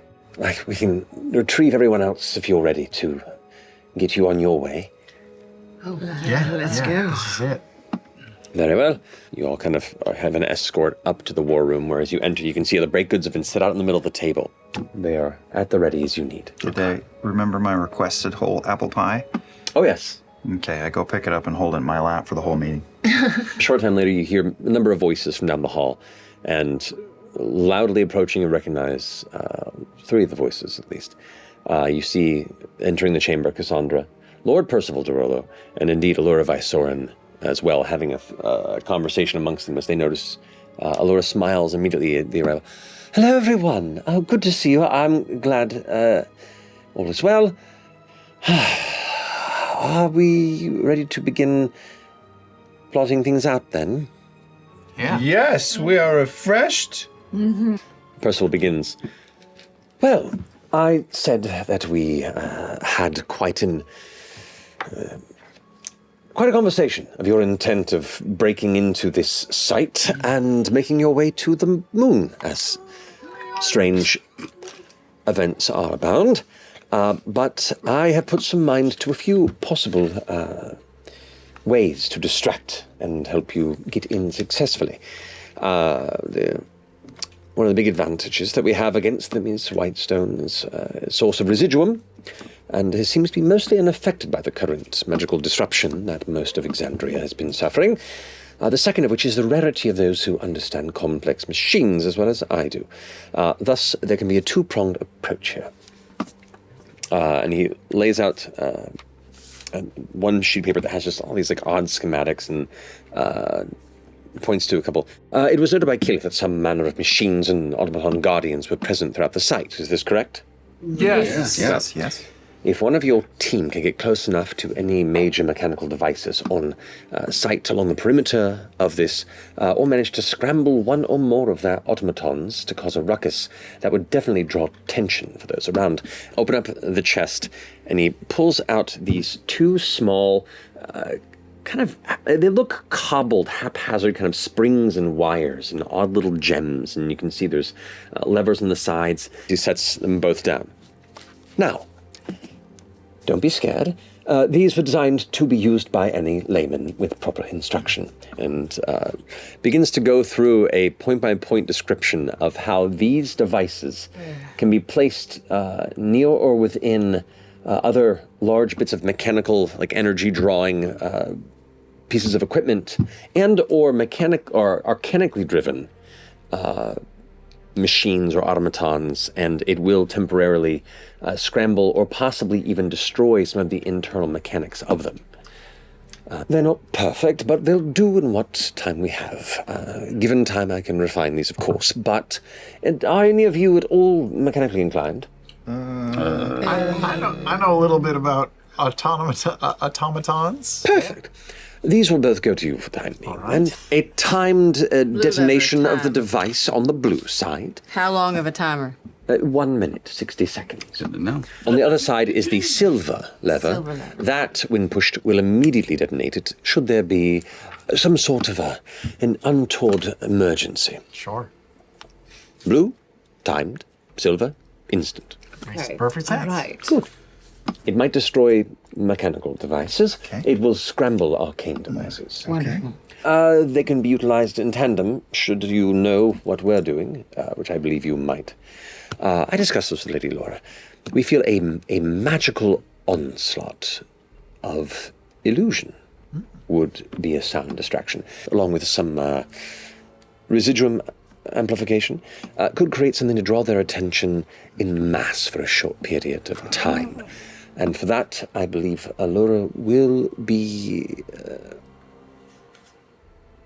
Speaker 2: We can retrieve everyone else if you're ready to get you on your way.
Speaker 7: Oh, yeah, let's go.
Speaker 11: This is it.
Speaker 2: Very well. You all kind of have an escort up to the war room, where as you enter, you can see the break goods have been set out in the middle of the table. They are at the ready as you need.
Speaker 8: Did they remember my requested whole apple pie?
Speaker 2: Oh, yes.
Speaker 8: Okay, I go pick it up and hold it in my lap for the whole meeting.
Speaker 2: A short time later, you hear a number of voices from down the hall, and loudly approaching, you recognize three of the voices, at least. You see, entering the chamber, Cassandra, Lord Percival de Rolo, and indeed Allura Vysoren as well, having a conversation amongst them as they notice Allura smiles immediately at the arrival. Hello, everyone. Oh, good to see you. I'm glad all is well. Are we ready to begin plotting things out, then?
Speaker 10: Yeah. Yes, we are refreshed.
Speaker 7: Mm-hmm.
Speaker 2: Percival begins. Well, I said that we had quite a conversation of your intent of breaking into this site and making your way to the moon, as strange events are abound. But I have put some mind to a few possible ways to distract and help you get in successfully. One of the big advantages that we have against them is Whitestone's source of residuum, and it seems to be mostly unaffected by the current magical disruption that most of Exandria has been suffering. The second of which is the rarity of those who understand complex machines as well as I do. Thus, there can be a two-pronged approach here. And he lays out one sheet of paper that has just all these odd schematics and points to a couple. It was noted by Keith that some manner of machines and automaton guardians were present throughout the site. Is this correct?
Speaker 11: Yes.
Speaker 2: If one of your team can get close enough to any major mechanical devices on site along the perimeter of this, or manage to scramble one or more of their automatons to cause a ruckus, that would definitely draw attention for those around. Open up the chest, and he pulls out these two small, they look cobbled, haphazard kind of springs and wires and odd little gems, and you can see there's levers on the sides. He sets them both down. Now, don't be scared. These were designed to be used by any layman with proper instruction, and begins to go through a point-by-point description of how these devices can be placed near or within other large bits of mechanical, energy drawing pieces of equipment, and or arcanically driven machines or automatons, and it will temporarily scramble or possibly even destroy some of the internal mechanics of them. They're not perfect, but they'll do in what time we have. Given time, I can refine these, of course, but are any of you at all mechanically inclined?
Speaker 11: I know a little bit about automatons.
Speaker 2: Perfect. These will both go to you for the time being. Right. And a timed detonation of the device on the blue side.
Speaker 4: How long of a timer?
Speaker 2: 1 minute, 60 seconds.
Speaker 9: Good to know.
Speaker 2: On the other side is the silver lever.
Speaker 4: Silver lever.
Speaker 2: That, when pushed, will immediately detonate it should there be some sort of an untoward emergency.
Speaker 11: Sure.
Speaker 2: Blue, timed. Silver, instant.
Speaker 11: Makes perfect sense.
Speaker 6: Right.
Speaker 2: Good. It might destroy mechanical devices.
Speaker 8: Okay.
Speaker 2: It will scramble arcane devices.
Speaker 6: Wonderful.
Speaker 2: They can be utilized in tandem, should you know what we're doing, which I believe you might. I discussed this with Lady Laura. We feel a magical onslaught of illusion would be a sound distraction, along with some residuum amplification, could create something to draw their attention in mass for a short period of time. And for that, I believe Allura will be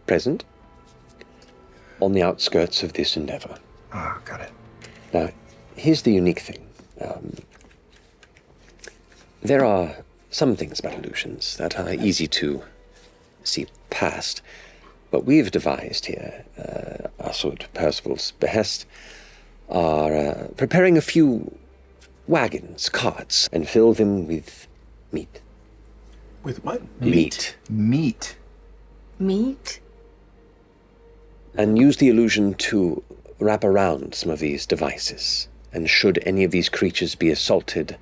Speaker 2: present on the outskirts of this endeavor.
Speaker 8: Ah, got it.
Speaker 2: Now, here's the unique thing. There are some things about illusions that are easy to see past. What we've devised here, also at Percival's behest, are preparing a few wagons, carts, and fill them with meat.
Speaker 10: With what?
Speaker 2: Meat.
Speaker 8: Meat.
Speaker 4: Meat?
Speaker 2: And use the illusion to wrap around some of these devices. And should any of these creatures be assaulted,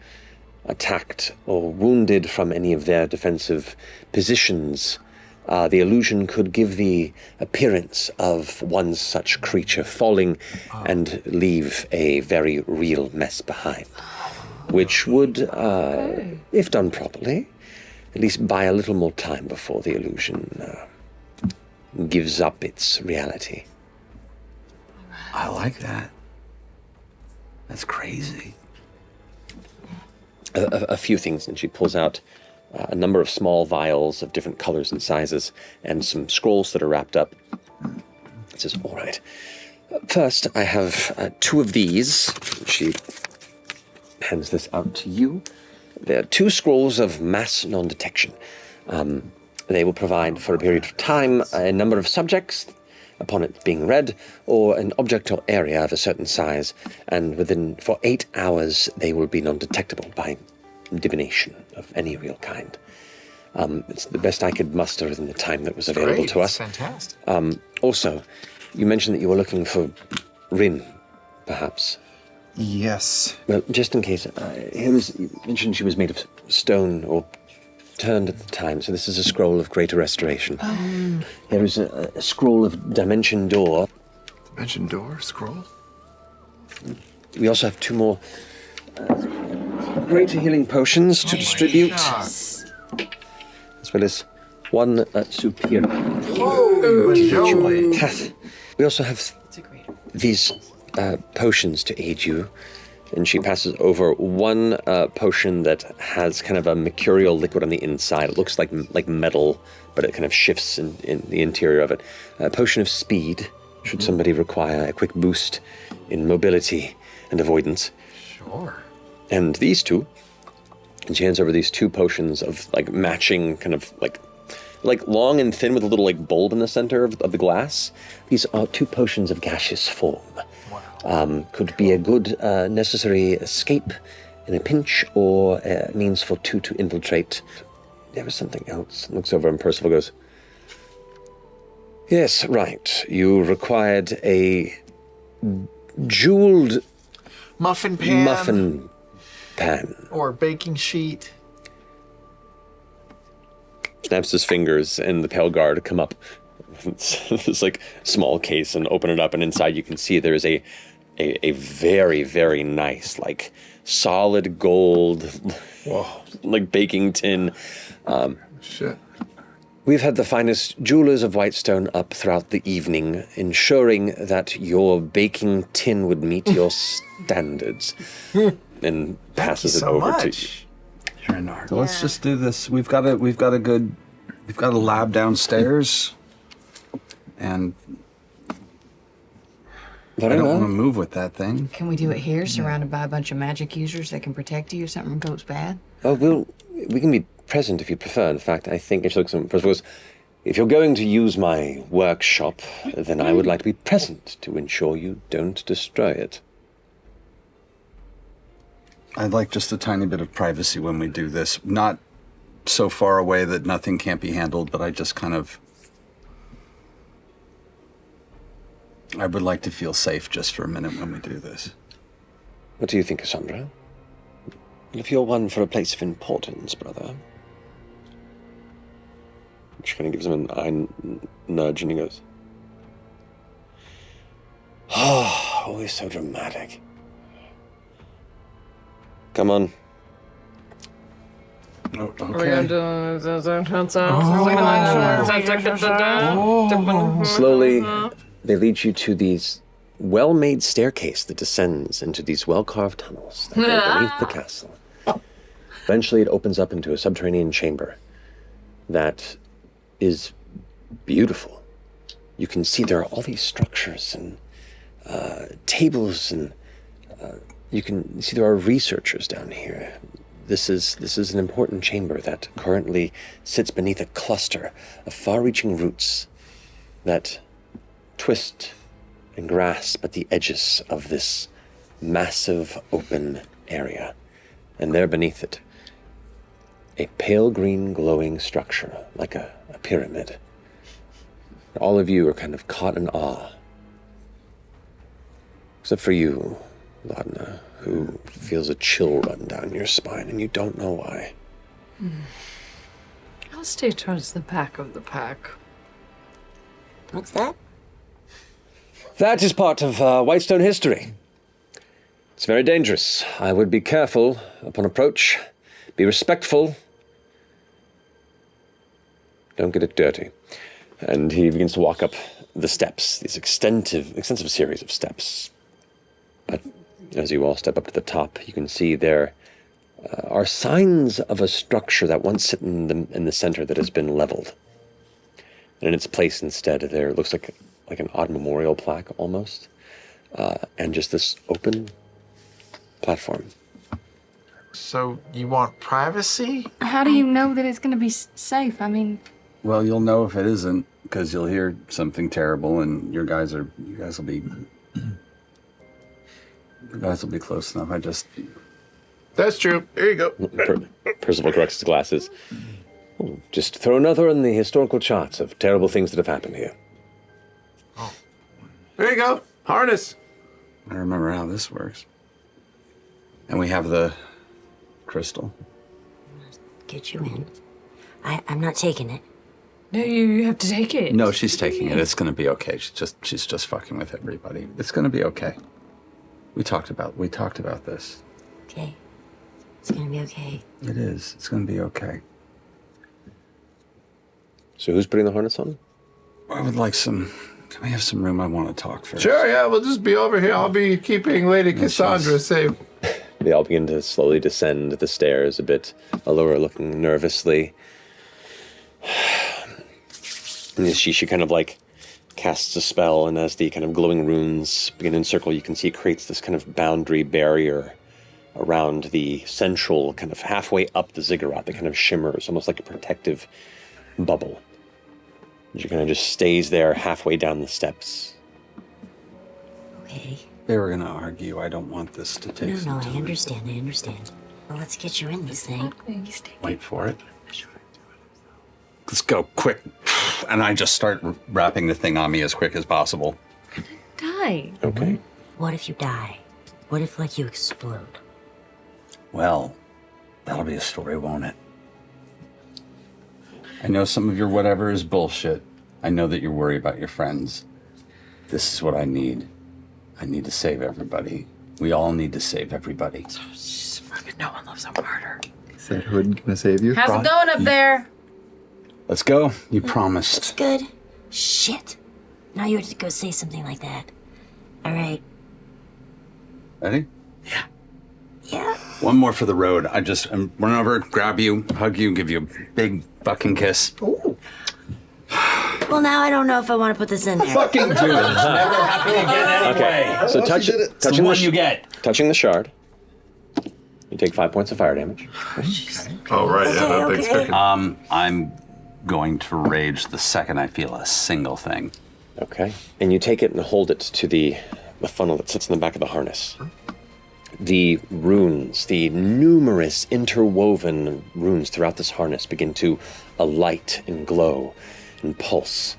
Speaker 2: attacked, or wounded from any of their defensive positions, the illusion could give the appearance of one such creature falling and leave a very real mess behind, which would, if done properly, at least buy a little more time before the illusion gives up its reality.
Speaker 9: I like that. That's crazy.
Speaker 2: A few things, and she pulls out a number of small vials of different colors and sizes, and some scrolls that are wrapped up. It says, all right. First, I have 2 of these. She hands this out to you. They're 2 scrolls of mass non-detection. They will provide, for a period of time, a number of subjects upon it being read, or an object or area of a certain size, and for 8 hours, they will be non-detectable by divination of any real kind. It's the best I could muster within the time that was available to us.
Speaker 11: Fantastic.
Speaker 2: Also, you mentioned that you were looking for Bryn, perhaps.
Speaker 8: Yes.
Speaker 2: Well, just in case, you mentioned she was made of stone or turned at the time, so this is a scroll of greater restoration. Here is a scroll of Dimension Door.
Speaker 10: Dimension Door scroll?
Speaker 2: We also have 2 more greater healing potions to distribute, as well as 1 superior. We also have these potions to aid you. And she passes over 1 potion that has kind of a mercurial liquid on the inside. It looks like metal, but it kind of shifts in the interior of it. A potion of speed, should somebody require a quick boost in mobility and avoidance.
Speaker 11: Sure.
Speaker 2: And these 2, and she hands over these 2 potions of matching kind of like long and thin with a little bulb in the center of the glass. These are 2 potions of gaseous form. Could be a good necessary escape in a pinch, or a means for 2 to infiltrate. There was something else. Looks over and Percival goes, yes, right. You required a jeweled
Speaker 11: Muffin pan. Or baking sheet.
Speaker 2: Snaps his fingers, and the pale guard come up. It's this small case, and open it up, and inside you can see there is a very, very nice, solid gold, baking tin.
Speaker 10: Shit.
Speaker 2: We've had the finest jewelers of Whitestone up throughout the evening, ensuring that your baking tin would meet your standards. And passes it over to you.
Speaker 9: You're an art. Let's just do this. We've got a lab downstairs, and I don't want to move with that thing.
Speaker 4: Can we do it here, surrounded by a bunch of magic users that can protect you if something goes bad?
Speaker 2: Oh, we can be present if you prefer. In fact, I think, and she looks at Percival, if you're going to use my workshop, then I would like to be present to ensure you don't destroy it.
Speaker 9: I'd like just a tiny bit of privacy when we do this. Not so far away that nothing can't be handled, but I just kind of... I would like to feel safe just for a minute when we do this.
Speaker 2: What do you think, Cassandra? If you're one for a place of importance, brother. She kind of gives him an eye nudge and he goes, oh, always so dramatic. Come on.
Speaker 9: Oh,
Speaker 2: okay. Slowly, they lead you to these well-made staircase that descends into these well-carved tunnels that go beneath the castle. Eventually, it opens up into a subterranean chamber that is beautiful. You can see there are all these structures and tables, and you can see there are researchers down here. This is an important chamber that currently sits beneath a cluster of far-reaching roots that twist and grasp at the edges of this massive open area. And there beneath it, a pale green glowing structure, like a pyramid. All of you are kind of caught in awe. Except for you, Laudna, who feels a chill run down your spine and you don't know why.
Speaker 6: I'll stay towards the back of the pack.
Speaker 5: What's that?
Speaker 2: That is part of Whitestone history. It's very dangerous. I would be careful upon approach. Be respectful. Don't get it dirty. And he begins to walk up the steps, these extensive series of steps. But as you all step up to the top, you can see there are signs of a structure that once sit in the center that has been leveled. And in its place instead, there looks like an odd memorial plaque almost, and just this open platform.
Speaker 11: So you want privacy?
Speaker 4: How do you know that it's going to be safe? I mean...
Speaker 9: Well, you'll know if it isn't, because you'll hear something terrible, and you guys will be close enough.
Speaker 10: That's true. Here you go.
Speaker 2: Percival corrects his glasses. Oh, just throw another in the historical charts of terrible things that have happened here.
Speaker 10: There you go. Harness.
Speaker 9: I remember how this works. And we have the crystal.
Speaker 5: Get you in. I'm not taking it.
Speaker 6: No, you have to take it.
Speaker 9: No, she's taking it. It's gonna be okay. She's just fucking with everybody. It's gonna be okay. We talked about this.
Speaker 5: Okay. It's gonna be okay.
Speaker 9: It is. It's gonna be okay.
Speaker 2: So who's putting the harness on?
Speaker 9: I would like some... Can we have some room? I want to talk first.
Speaker 10: Sure, yeah, we'll just be over here. I'll be keeping Lady Cassandra safe.
Speaker 2: They all begin to slowly descend the stairs a bit. Allura looking nervously. And she kind of like casts a spell, and as the kind of glowing runes begin to encircle, you can see it creates this kind of boundary barrier around the central, kind of halfway up the ziggurat that kind of shimmers, almost like a protective bubble. And she kind of just stays there halfway down the steps.
Speaker 5: Okay.
Speaker 9: They were going to argue. I don't want this to take some time.
Speaker 5: I understand. Well, let's get you in this thing.
Speaker 9: Wait for it. Let's go, quick. And I just start wrapping the thing on me as quick as possible.
Speaker 6: Die.
Speaker 2: Okay.
Speaker 5: What if you die? What if, like, you explode?
Speaker 9: Well, that'll be a story, won't it? I know some of your whatever is bullshit. I know that you're worried about your friends. This is what I need. I need to save everybody. We all need to save everybody.
Speaker 6: No one loves a martyr.
Speaker 8: Is that Hood gonna save you?
Speaker 4: How's it going up there?
Speaker 9: Let's go. You promised.
Speaker 5: It's good. Shit. Now you have to go say something like that. All right.
Speaker 9: Ready?
Speaker 5: Yeah.
Speaker 9: One more for the road. I'm run over, grab you, hug you, give you a big fucking kiss.
Speaker 5: Ooh. Well, now I don't know if I want to put this in there.
Speaker 9: Fucking do it. It's never happening again anyway.
Speaker 2: Okay, so touching
Speaker 9: the one you get.
Speaker 2: Touching the shard. You take 5 points of fire damage.
Speaker 10: Oh, right. Yeah, that thing's cooking.
Speaker 9: I'm going to rage the second I feel a single thing.
Speaker 2: Okay. And you take it and hold it to the funnel that sits in the back of the harness. The runes, the numerous interwoven runes throughout this harness begin to alight and glow and pulse.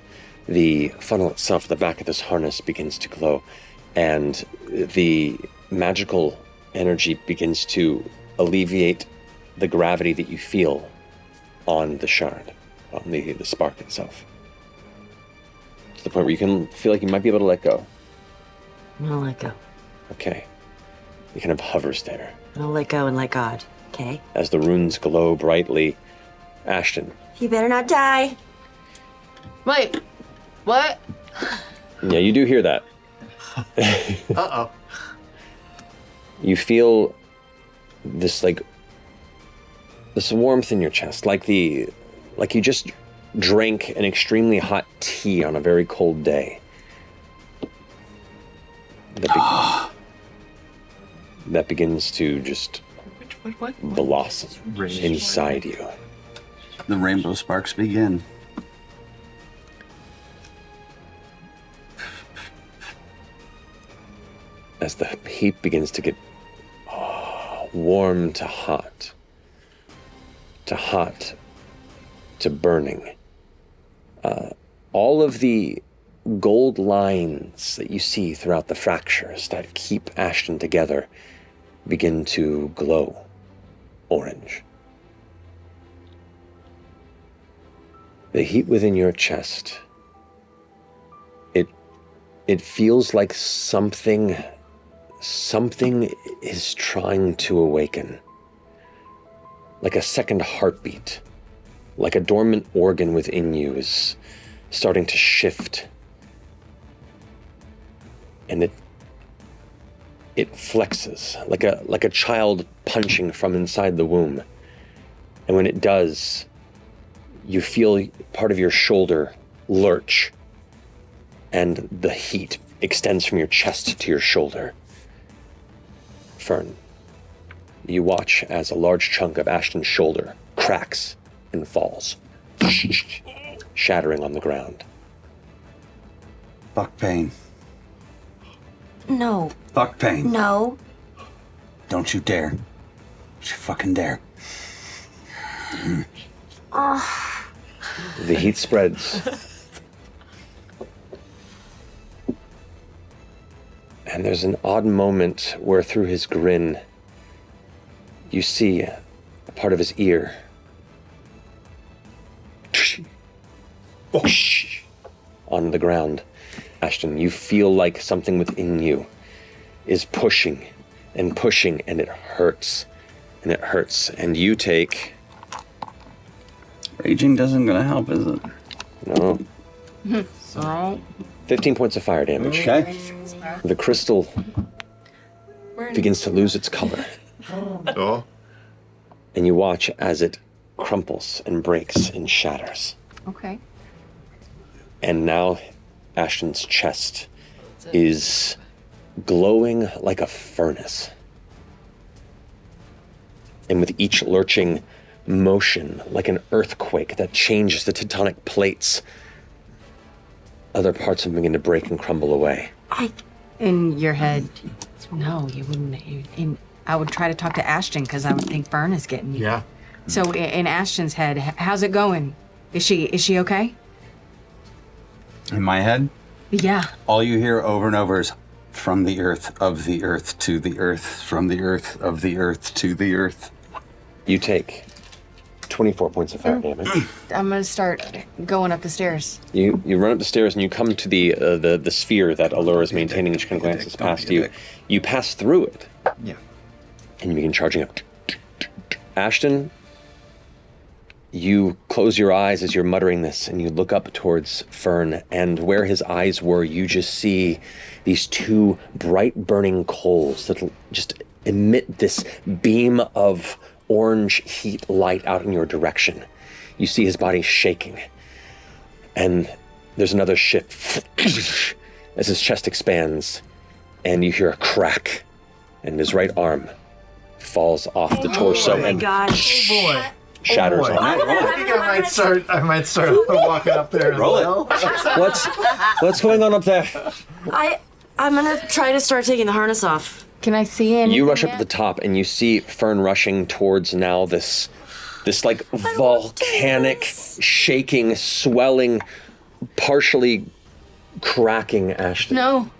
Speaker 2: The funnel itself at the back of this harness begins to glow, and the magical energy begins to alleviate the gravity that you feel on the shard, on the spark itself. To the point where you can feel like you might be able to let go.
Speaker 5: I'm gonna let go.
Speaker 2: Okay. It kind of hovers there.
Speaker 5: I'm gonna let go and let God, okay?
Speaker 2: As the runes glow brightly, Ashton.
Speaker 5: You better not die.
Speaker 6: Wait, what?
Speaker 2: Yeah, you do hear that.
Speaker 11: Uh-oh.
Speaker 2: You feel this warmth in your chest, like you just drank an extremely hot tea on a very cold day. That begins to just blossom inside you.
Speaker 9: The rainbow sparks begin.
Speaker 2: As the heat begins to get warm to hot, to burning, all of the gold lines that you see throughout the fractures that keep Ashton together begin to glow orange. The heat within your chest, it feels like something is trying to awaken. Like a second heartbeat, like a dormant organ within you is starting to shift. And it flexes like a child punching from inside the womb. And when it does, you feel part of your shoulder lurch, and the heat extends from your chest to your shoulder. Fern, you watch as a large chunk of Ashton's shoulder cracks and falls, shattering on the ground.
Speaker 9: Fuck pain.
Speaker 5: No.
Speaker 9: Fuck pain.
Speaker 5: No.
Speaker 9: Don't you dare. Don't you fucking dare.
Speaker 2: The heat spreads. And there's an odd moment where through his grin, you see a part of his ear. On the ground. Ashton, you feel like something within you is pushing, and it hurts. And it hurts. And you take...
Speaker 9: Raging doesn't gonna help, is it?
Speaker 2: No.
Speaker 4: So
Speaker 2: 15 points of fire damage.
Speaker 9: Okay.
Speaker 2: The crystal begins to lose its color.
Speaker 10: Oh.
Speaker 2: And you watch as it crumples and breaks and shatters.
Speaker 4: Okay.
Speaker 2: And now Ashton's chest is glowing like a furnace. And with each lurching motion, like an earthquake that changes the tectonic plates, other parts of him begin to break and crumble away.
Speaker 4: In your head, no, you wouldn't. I would try to talk to Ashton because I would think Byrne is getting you.
Speaker 11: Yeah.
Speaker 4: So in Ashton's head, how's it going? Is she okay?
Speaker 9: In my head,
Speaker 4: Yeah.
Speaker 9: all you hear over and over is from the earth, of the earth, to the earth, from the earth, of the earth, to the earth.
Speaker 2: You take 24 points of fire damage.
Speaker 4: I'm gonna start going up the stairs.
Speaker 2: You run up the stairs and you come to the sphere that Allura is maintaining, and she kind of glances past you. You pass through it.
Speaker 8: Yeah.
Speaker 2: And you begin charging up. Ashton, you close your eyes as you're muttering this, and you look up towards Fern, and where his eyes were, you just see these two bright burning coals that just emit this beam of orange heat light out in your direction. You see his body shaking, and there's another shift as his chest expands, and you hear a crack, and his right arm falls off the torso and shatters on it.
Speaker 11: I think I might start walking up there as well.
Speaker 2: What's going on up there?
Speaker 5: I'm gonna try to start taking the harness off.
Speaker 4: Can I see anything?
Speaker 2: You rush up
Speaker 4: yet?
Speaker 2: to the top and you see Fern rushing towards now this like volcanic, shaking, swelling, partially cracking Ashton.
Speaker 4: No.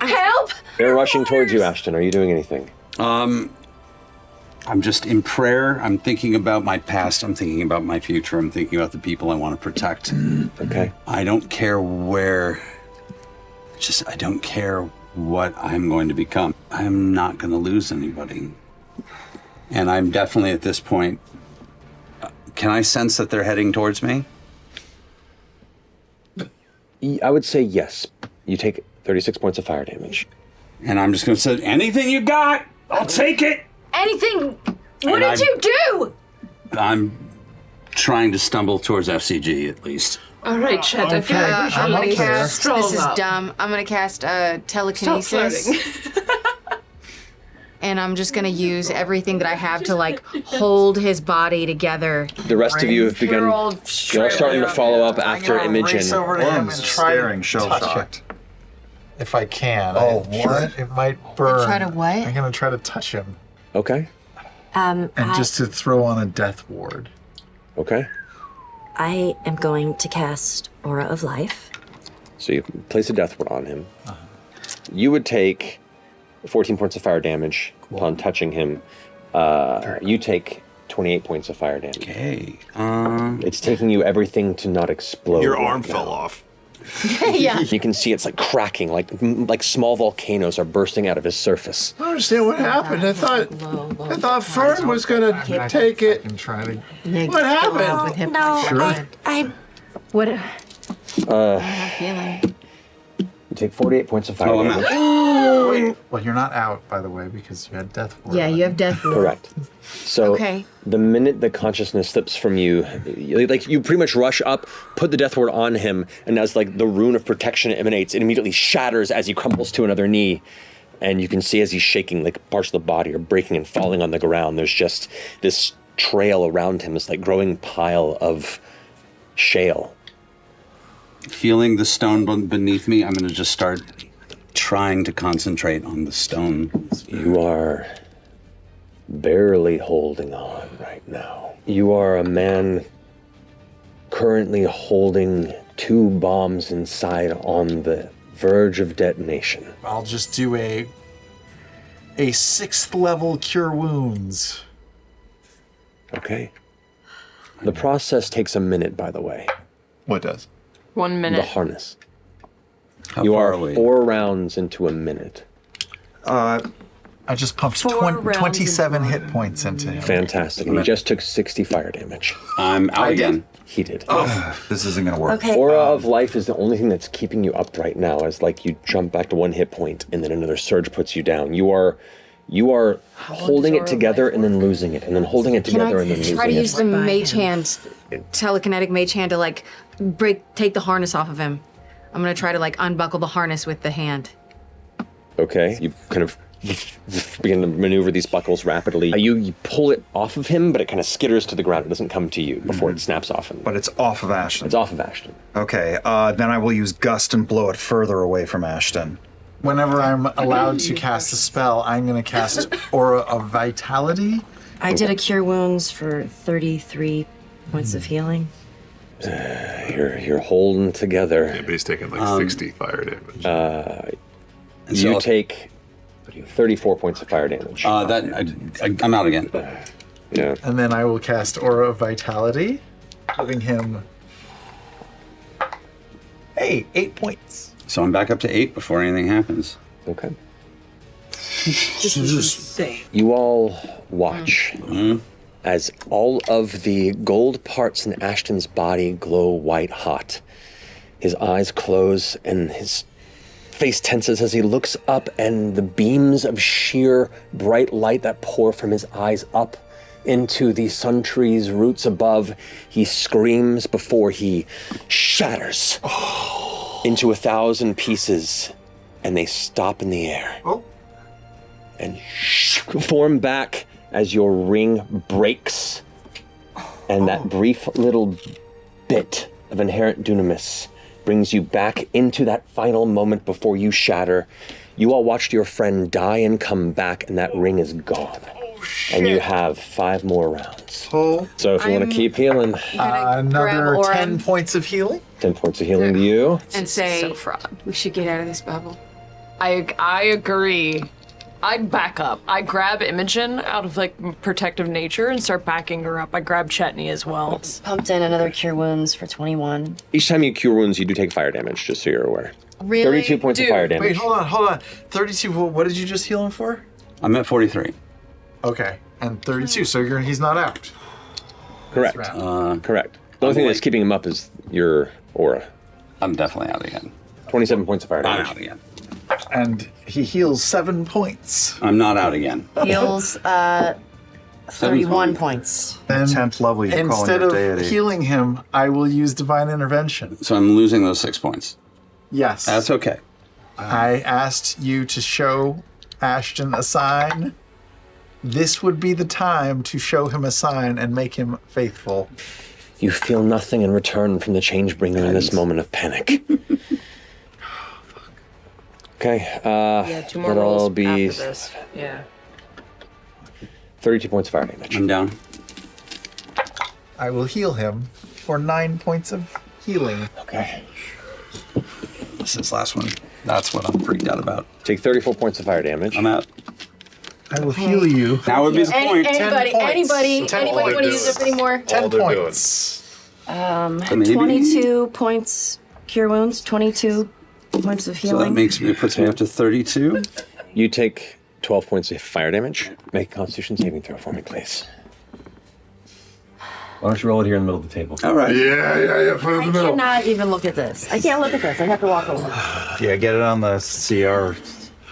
Speaker 4: Help!
Speaker 2: They're rushing towards you, Ashton. Are you doing anything?
Speaker 9: I'm just in prayer. I'm thinking about my past. I'm thinking about my future. I'm thinking about the people I want to protect.
Speaker 2: Okay.
Speaker 9: I don't care where. I don't care what I'm going to become. I'm not going to lose anybody. And I'm definitely at this point. Can I sense that they're heading towards me?
Speaker 2: I would say yes. You take 36 points of fire damage.
Speaker 9: And I'm just going to say, anything you got, I'll take it.
Speaker 4: Anything? What did you do?
Speaker 9: I'm trying to stumble towards FCG at least.
Speaker 6: All right, Chet, I feel like we should
Speaker 4: I'm gonna
Speaker 6: leave
Speaker 4: cast.
Speaker 6: stroll
Speaker 4: This is
Speaker 6: up.
Speaker 4: dumb. I'm gonna cast
Speaker 6: Stop
Speaker 4: telekinesis.
Speaker 6: flirting.
Speaker 4: And I'm just gonna use everything that I have to like hold his body together.
Speaker 2: The rest of you have begun.
Speaker 6: We're all
Speaker 2: You're all starting to follow up
Speaker 11: I'm
Speaker 2: after
Speaker 11: gonna race
Speaker 2: Imogen.
Speaker 11: over to him
Speaker 8: Orm's
Speaker 11: and try
Speaker 8: staring
Speaker 11: to
Speaker 8: shell-shocked.
Speaker 11: touch it. If I can.
Speaker 10: Oh,
Speaker 11: I'm
Speaker 10: what?
Speaker 11: It might burn.
Speaker 4: Try to what?
Speaker 11: I'm gonna try to touch him.
Speaker 2: Okay.
Speaker 11: And just to throw on a death ward.
Speaker 2: Okay.
Speaker 5: I am going to cast Aura of Life.
Speaker 2: So you place a death ward on him. You would take 14 points of fire damage upon touching him. You take 28 points of fire damage.
Speaker 9: Okay.
Speaker 2: It's taking you everything to not explode.
Speaker 10: Your
Speaker 2: right
Speaker 10: arm
Speaker 2: now.
Speaker 10: fell off.
Speaker 4: Yeah.
Speaker 2: You can see it's like cracking, like small volcanoes are bursting out of his surface.
Speaker 10: I don't understand what happened. I thought Fern was gonna take
Speaker 11: I
Speaker 10: it.
Speaker 11: can try to.
Speaker 10: What happened?
Speaker 7: With him.
Speaker 5: No, I
Speaker 4: What? I have a feeling.
Speaker 2: You take 48 points of fire
Speaker 9: Oh, I'm
Speaker 2: damage.
Speaker 9: out.
Speaker 11: Wait. Well, you're not out, by the way, because you had death ward.
Speaker 4: Yeah, you have death.
Speaker 2: Correct. So
Speaker 4: Okay.
Speaker 2: the minute the consciousness slips from you, like you pretty much rush up, put the death ward on him, and as like the rune of protection emanates, it immediately shatters as he crumbles to another knee. And you can see as he's shaking, like parts of the body are breaking and falling on the ground. There's just this trail around him, this like growing pile of shale.
Speaker 9: Feeling the stone beneath me, I'm going to just start trying to concentrate on the stone.
Speaker 2: You are barely holding on right now. You are a man currently holding 2 bombs inside on the verge of detonation.
Speaker 11: I'll just do a 6th level cure wounds.
Speaker 2: Okay. The process takes a minute, by the way.
Speaker 10: What does?
Speaker 6: 1
Speaker 2: The
Speaker 6: minute.
Speaker 2: harness.
Speaker 9: How
Speaker 2: You
Speaker 9: far
Speaker 2: are
Speaker 9: away?
Speaker 2: 4 rounds into a minute.
Speaker 11: I just pumped 27 hit points into him.
Speaker 2: Fantastic. And he just took 60 fire damage.
Speaker 9: I'm out again.
Speaker 2: He did.
Speaker 8: This isn't gonna work.
Speaker 5: okay.
Speaker 2: Aura of life is the only thing that's keeping you up right now, as like you jump back to 1 hit point and then another surge puts you down. You are holding it together and then losing it, and then holding it
Speaker 4: Can
Speaker 2: together
Speaker 4: I
Speaker 2: and then losing
Speaker 4: try to
Speaker 2: it.
Speaker 4: use the mage hand, telekinetic mage hand to like take the harness off of him? I'm gonna try to like unbuckle the harness with the hand.
Speaker 2: Okay. You kind of begin to maneuver these buckles rapidly. You pull it off of him, but it kind of skitters to the ground. It doesn't come to you before it snaps off him.
Speaker 8: But it's off of Ashton.
Speaker 2: It's off of Ashton.
Speaker 8: Okay, then I will use Gust and blow it further away from Ashton.
Speaker 11: Whenever I'm allowed to cast a spell, I'm going to cast Aura of Vitality.
Speaker 5: I did a cure wounds for 33 points of healing.
Speaker 2: You're holding together.
Speaker 10: Yeah, but he's taking like 60 fire damage.
Speaker 2: You
Speaker 9: So-
Speaker 2: take 34 points of fire damage.
Speaker 9: I'm out again.
Speaker 2: Yeah.
Speaker 11: And then I will cast Aura of Vitality, giving him 8 points.
Speaker 9: So I'm back up to 8 before anything happens.
Speaker 2: Okay.
Speaker 7: This is insane.
Speaker 2: You all watch as all of the gold parts in Ashton's body glow white hot. His eyes close and his face tenses as he looks up, and the beams of sheer bright light that pour from his eyes up into the sun tree's roots above. He screams before he shatters into 1,000 pieces, and they stop in the air. And form back as your ring breaks, and that brief little bit of inherent dunamis brings you back into that final moment before you shatter. You all watched your friend die and come back, and that ring is gone. And you have 5 more rounds.
Speaker 11: Oh.
Speaker 2: So if you want to keep healing,
Speaker 11: another 10 points of healing.
Speaker 2: 10 points of healing to you.
Speaker 4: And say,
Speaker 6: So fraud.
Speaker 4: we should get out of this bubble.
Speaker 6: I agree. I'd back up. I grab Imogen out of like protective nature and start backing her up. I grab Chetney as well.
Speaker 5: Pumped in another cure wounds for 21.
Speaker 2: Each time you cure wounds, you do take fire damage, just so you're aware.
Speaker 4: Really?
Speaker 2: 32 points of fire damage.
Speaker 11: Wait, hold on. 32, what did you just heal him for?
Speaker 9: I'm at 43.
Speaker 11: Okay, and 32, so he's not out.
Speaker 2: Correct. Correct. The only thing that's keeping him up is your aura.
Speaker 9: I'm definitely out again.
Speaker 2: 27 points of fire
Speaker 9: I'm
Speaker 2: damage.
Speaker 9: out again.
Speaker 11: And he heals 7 points.
Speaker 9: I'm not out again.
Speaker 5: Heals 31 points.
Speaker 11: Then
Speaker 8: 10th level, you're calling
Speaker 11: instead
Speaker 8: your
Speaker 11: of
Speaker 8: deity.
Speaker 11: healing him, I will use divine intervention.
Speaker 9: So I'm losing those 6 points.
Speaker 11: Yes.
Speaker 9: That's okay.
Speaker 11: I asked you to show Ashton a sign. This would be the time to show him a sign and make him faithful.
Speaker 2: You feel nothing in return from the Changebringer in this moment of panic. Okay,
Speaker 6: Yeah, 2 more
Speaker 2: that'll
Speaker 6: rolls
Speaker 2: be
Speaker 6: after this. Yeah.
Speaker 2: 32 points of fire damage.
Speaker 9: I'm down.
Speaker 11: I will heal him for 9 points of healing.
Speaker 2: Okay.
Speaker 9: This is last one. That's what I'm freaked out about.
Speaker 2: Take 34 points of fire damage.
Speaker 9: I'm out.
Speaker 11: I will heal you.
Speaker 9: That would be the point.
Speaker 4: Anybody want to use up any more?
Speaker 11: 10 points.
Speaker 9: Maybe.
Speaker 5: 22 points cure wounds, 22 points of
Speaker 9: So
Speaker 5: healing.
Speaker 9: that puts me up to 32.
Speaker 2: You take 12 points of fire damage. Make a Constitution saving throw for me, please. Why don't you roll it here in the middle of the table?
Speaker 9: All right.
Speaker 10: Yeah. Put it in the
Speaker 5: I
Speaker 10: middle.
Speaker 5: cannot even look at this. I can't look at this. I have to walk over.
Speaker 8: Yeah, get it on the CR.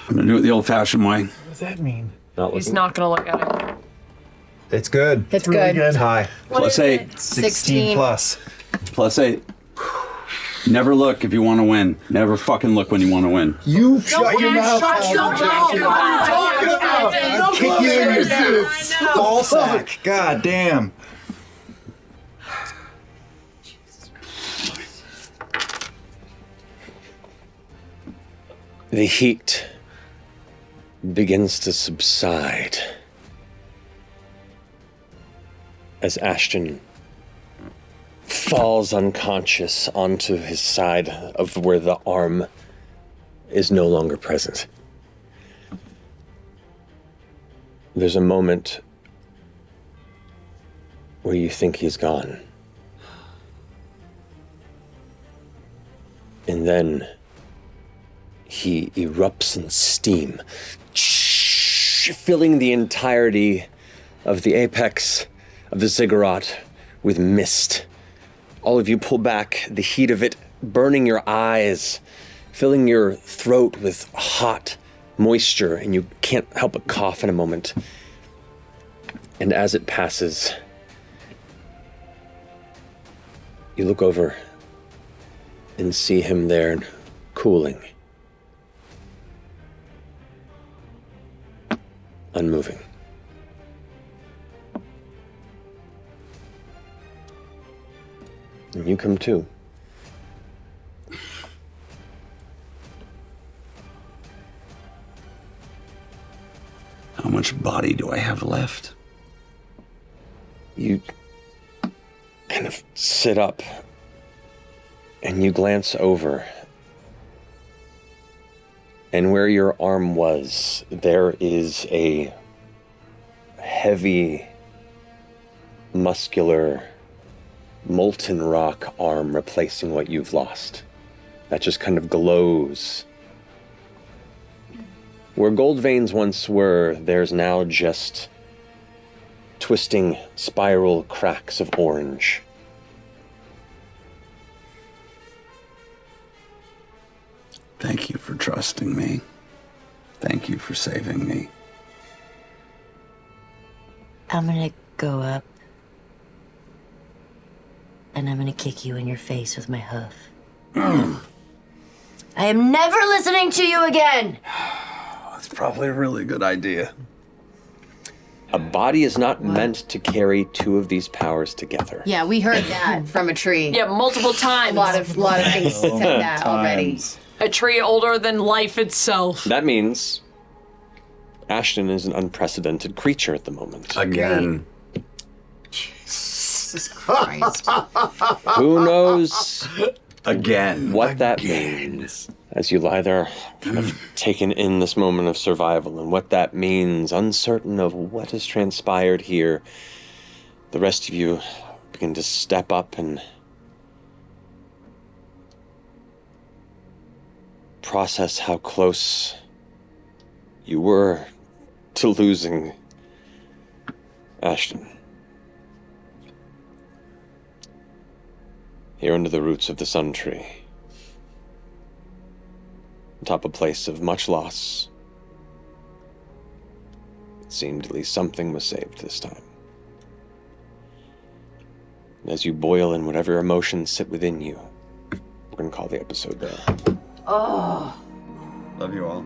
Speaker 9: I'm going to do it the old-fashioned way.
Speaker 11: What does that mean?
Speaker 2: Not
Speaker 6: He's
Speaker 2: looking.
Speaker 6: not gonna look at it.
Speaker 8: It's good.
Speaker 4: It's
Speaker 11: Really
Speaker 4: good.
Speaker 11: good.
Speaker 8: High.
Speaker 9: Plus 8.
Speaker 8: 16 plus.
Speaker 9: Plus 8. Never look if you want to win. Never fucking look when you want to win.
Speaker 10: You shut your mouth.
Speaker 8: I'll kick you in your ball sack. God damn.
Speaker 2: The heat begins to subside as Ashton falls unconscious onto his side of where the arm is no longer present. There's a moment where you think he's gone. And then he erupts in steam, filling the entirety of the apex of the Ziggurat with mist. All of you pull back, the heat of it burning your eyes, filling your throat with hot moisture, and you can't help but cough in a moment. And as it passes, you look over and see him there, cooling, unmoving. And you come too.
Speaker 9: How much body do I have left?
Speaker 2: You kind of sit up and you glance over. And where your arm was, there is a heavy, muscular, molten rock arm replacing what you've lost. That just kind of glows. Where gold veins once were, there's now just twisting spiral cracks of orange.
Speaker 9: Thank you for trusting me. Thank you for saving me.
Speaker 5: I'm gonna go up and I'm gonna kick you in your face with my hoof. I am never listening to you again!
Speaker 9: That's probably a really good idea.
Speaker 2: A body is not meant to carry two of these powers together.
Speaker 4: Yeah, we heard that from a tree.
Speaker 6: Yeah, multiple times.
Speaker 4: A lot of things said that already.
Speaker 6: A tree older than life itself.
Speaker 2: That means Ashton is an unprecedented creature at the moment.
Speaker 9: Again.
Speaker 4: Jesus Christ.
Speaker 2: Who knows
Speaker 9: Again.
Speaker 2: what that means? As you lie there, kind of taken in this moment of survival and what that means, uncertain of what has transpired here, the rest of you begin to step up and process how close you were to losing Ashton. Here under the roots of the Sun Tree, atop a place of much loss, it seemed at least something was saved this time. And as you boil in whatever emotions sit within you, we're going to call the episode there.
Speaker 4: Oh.
Speaker 9: Love you all.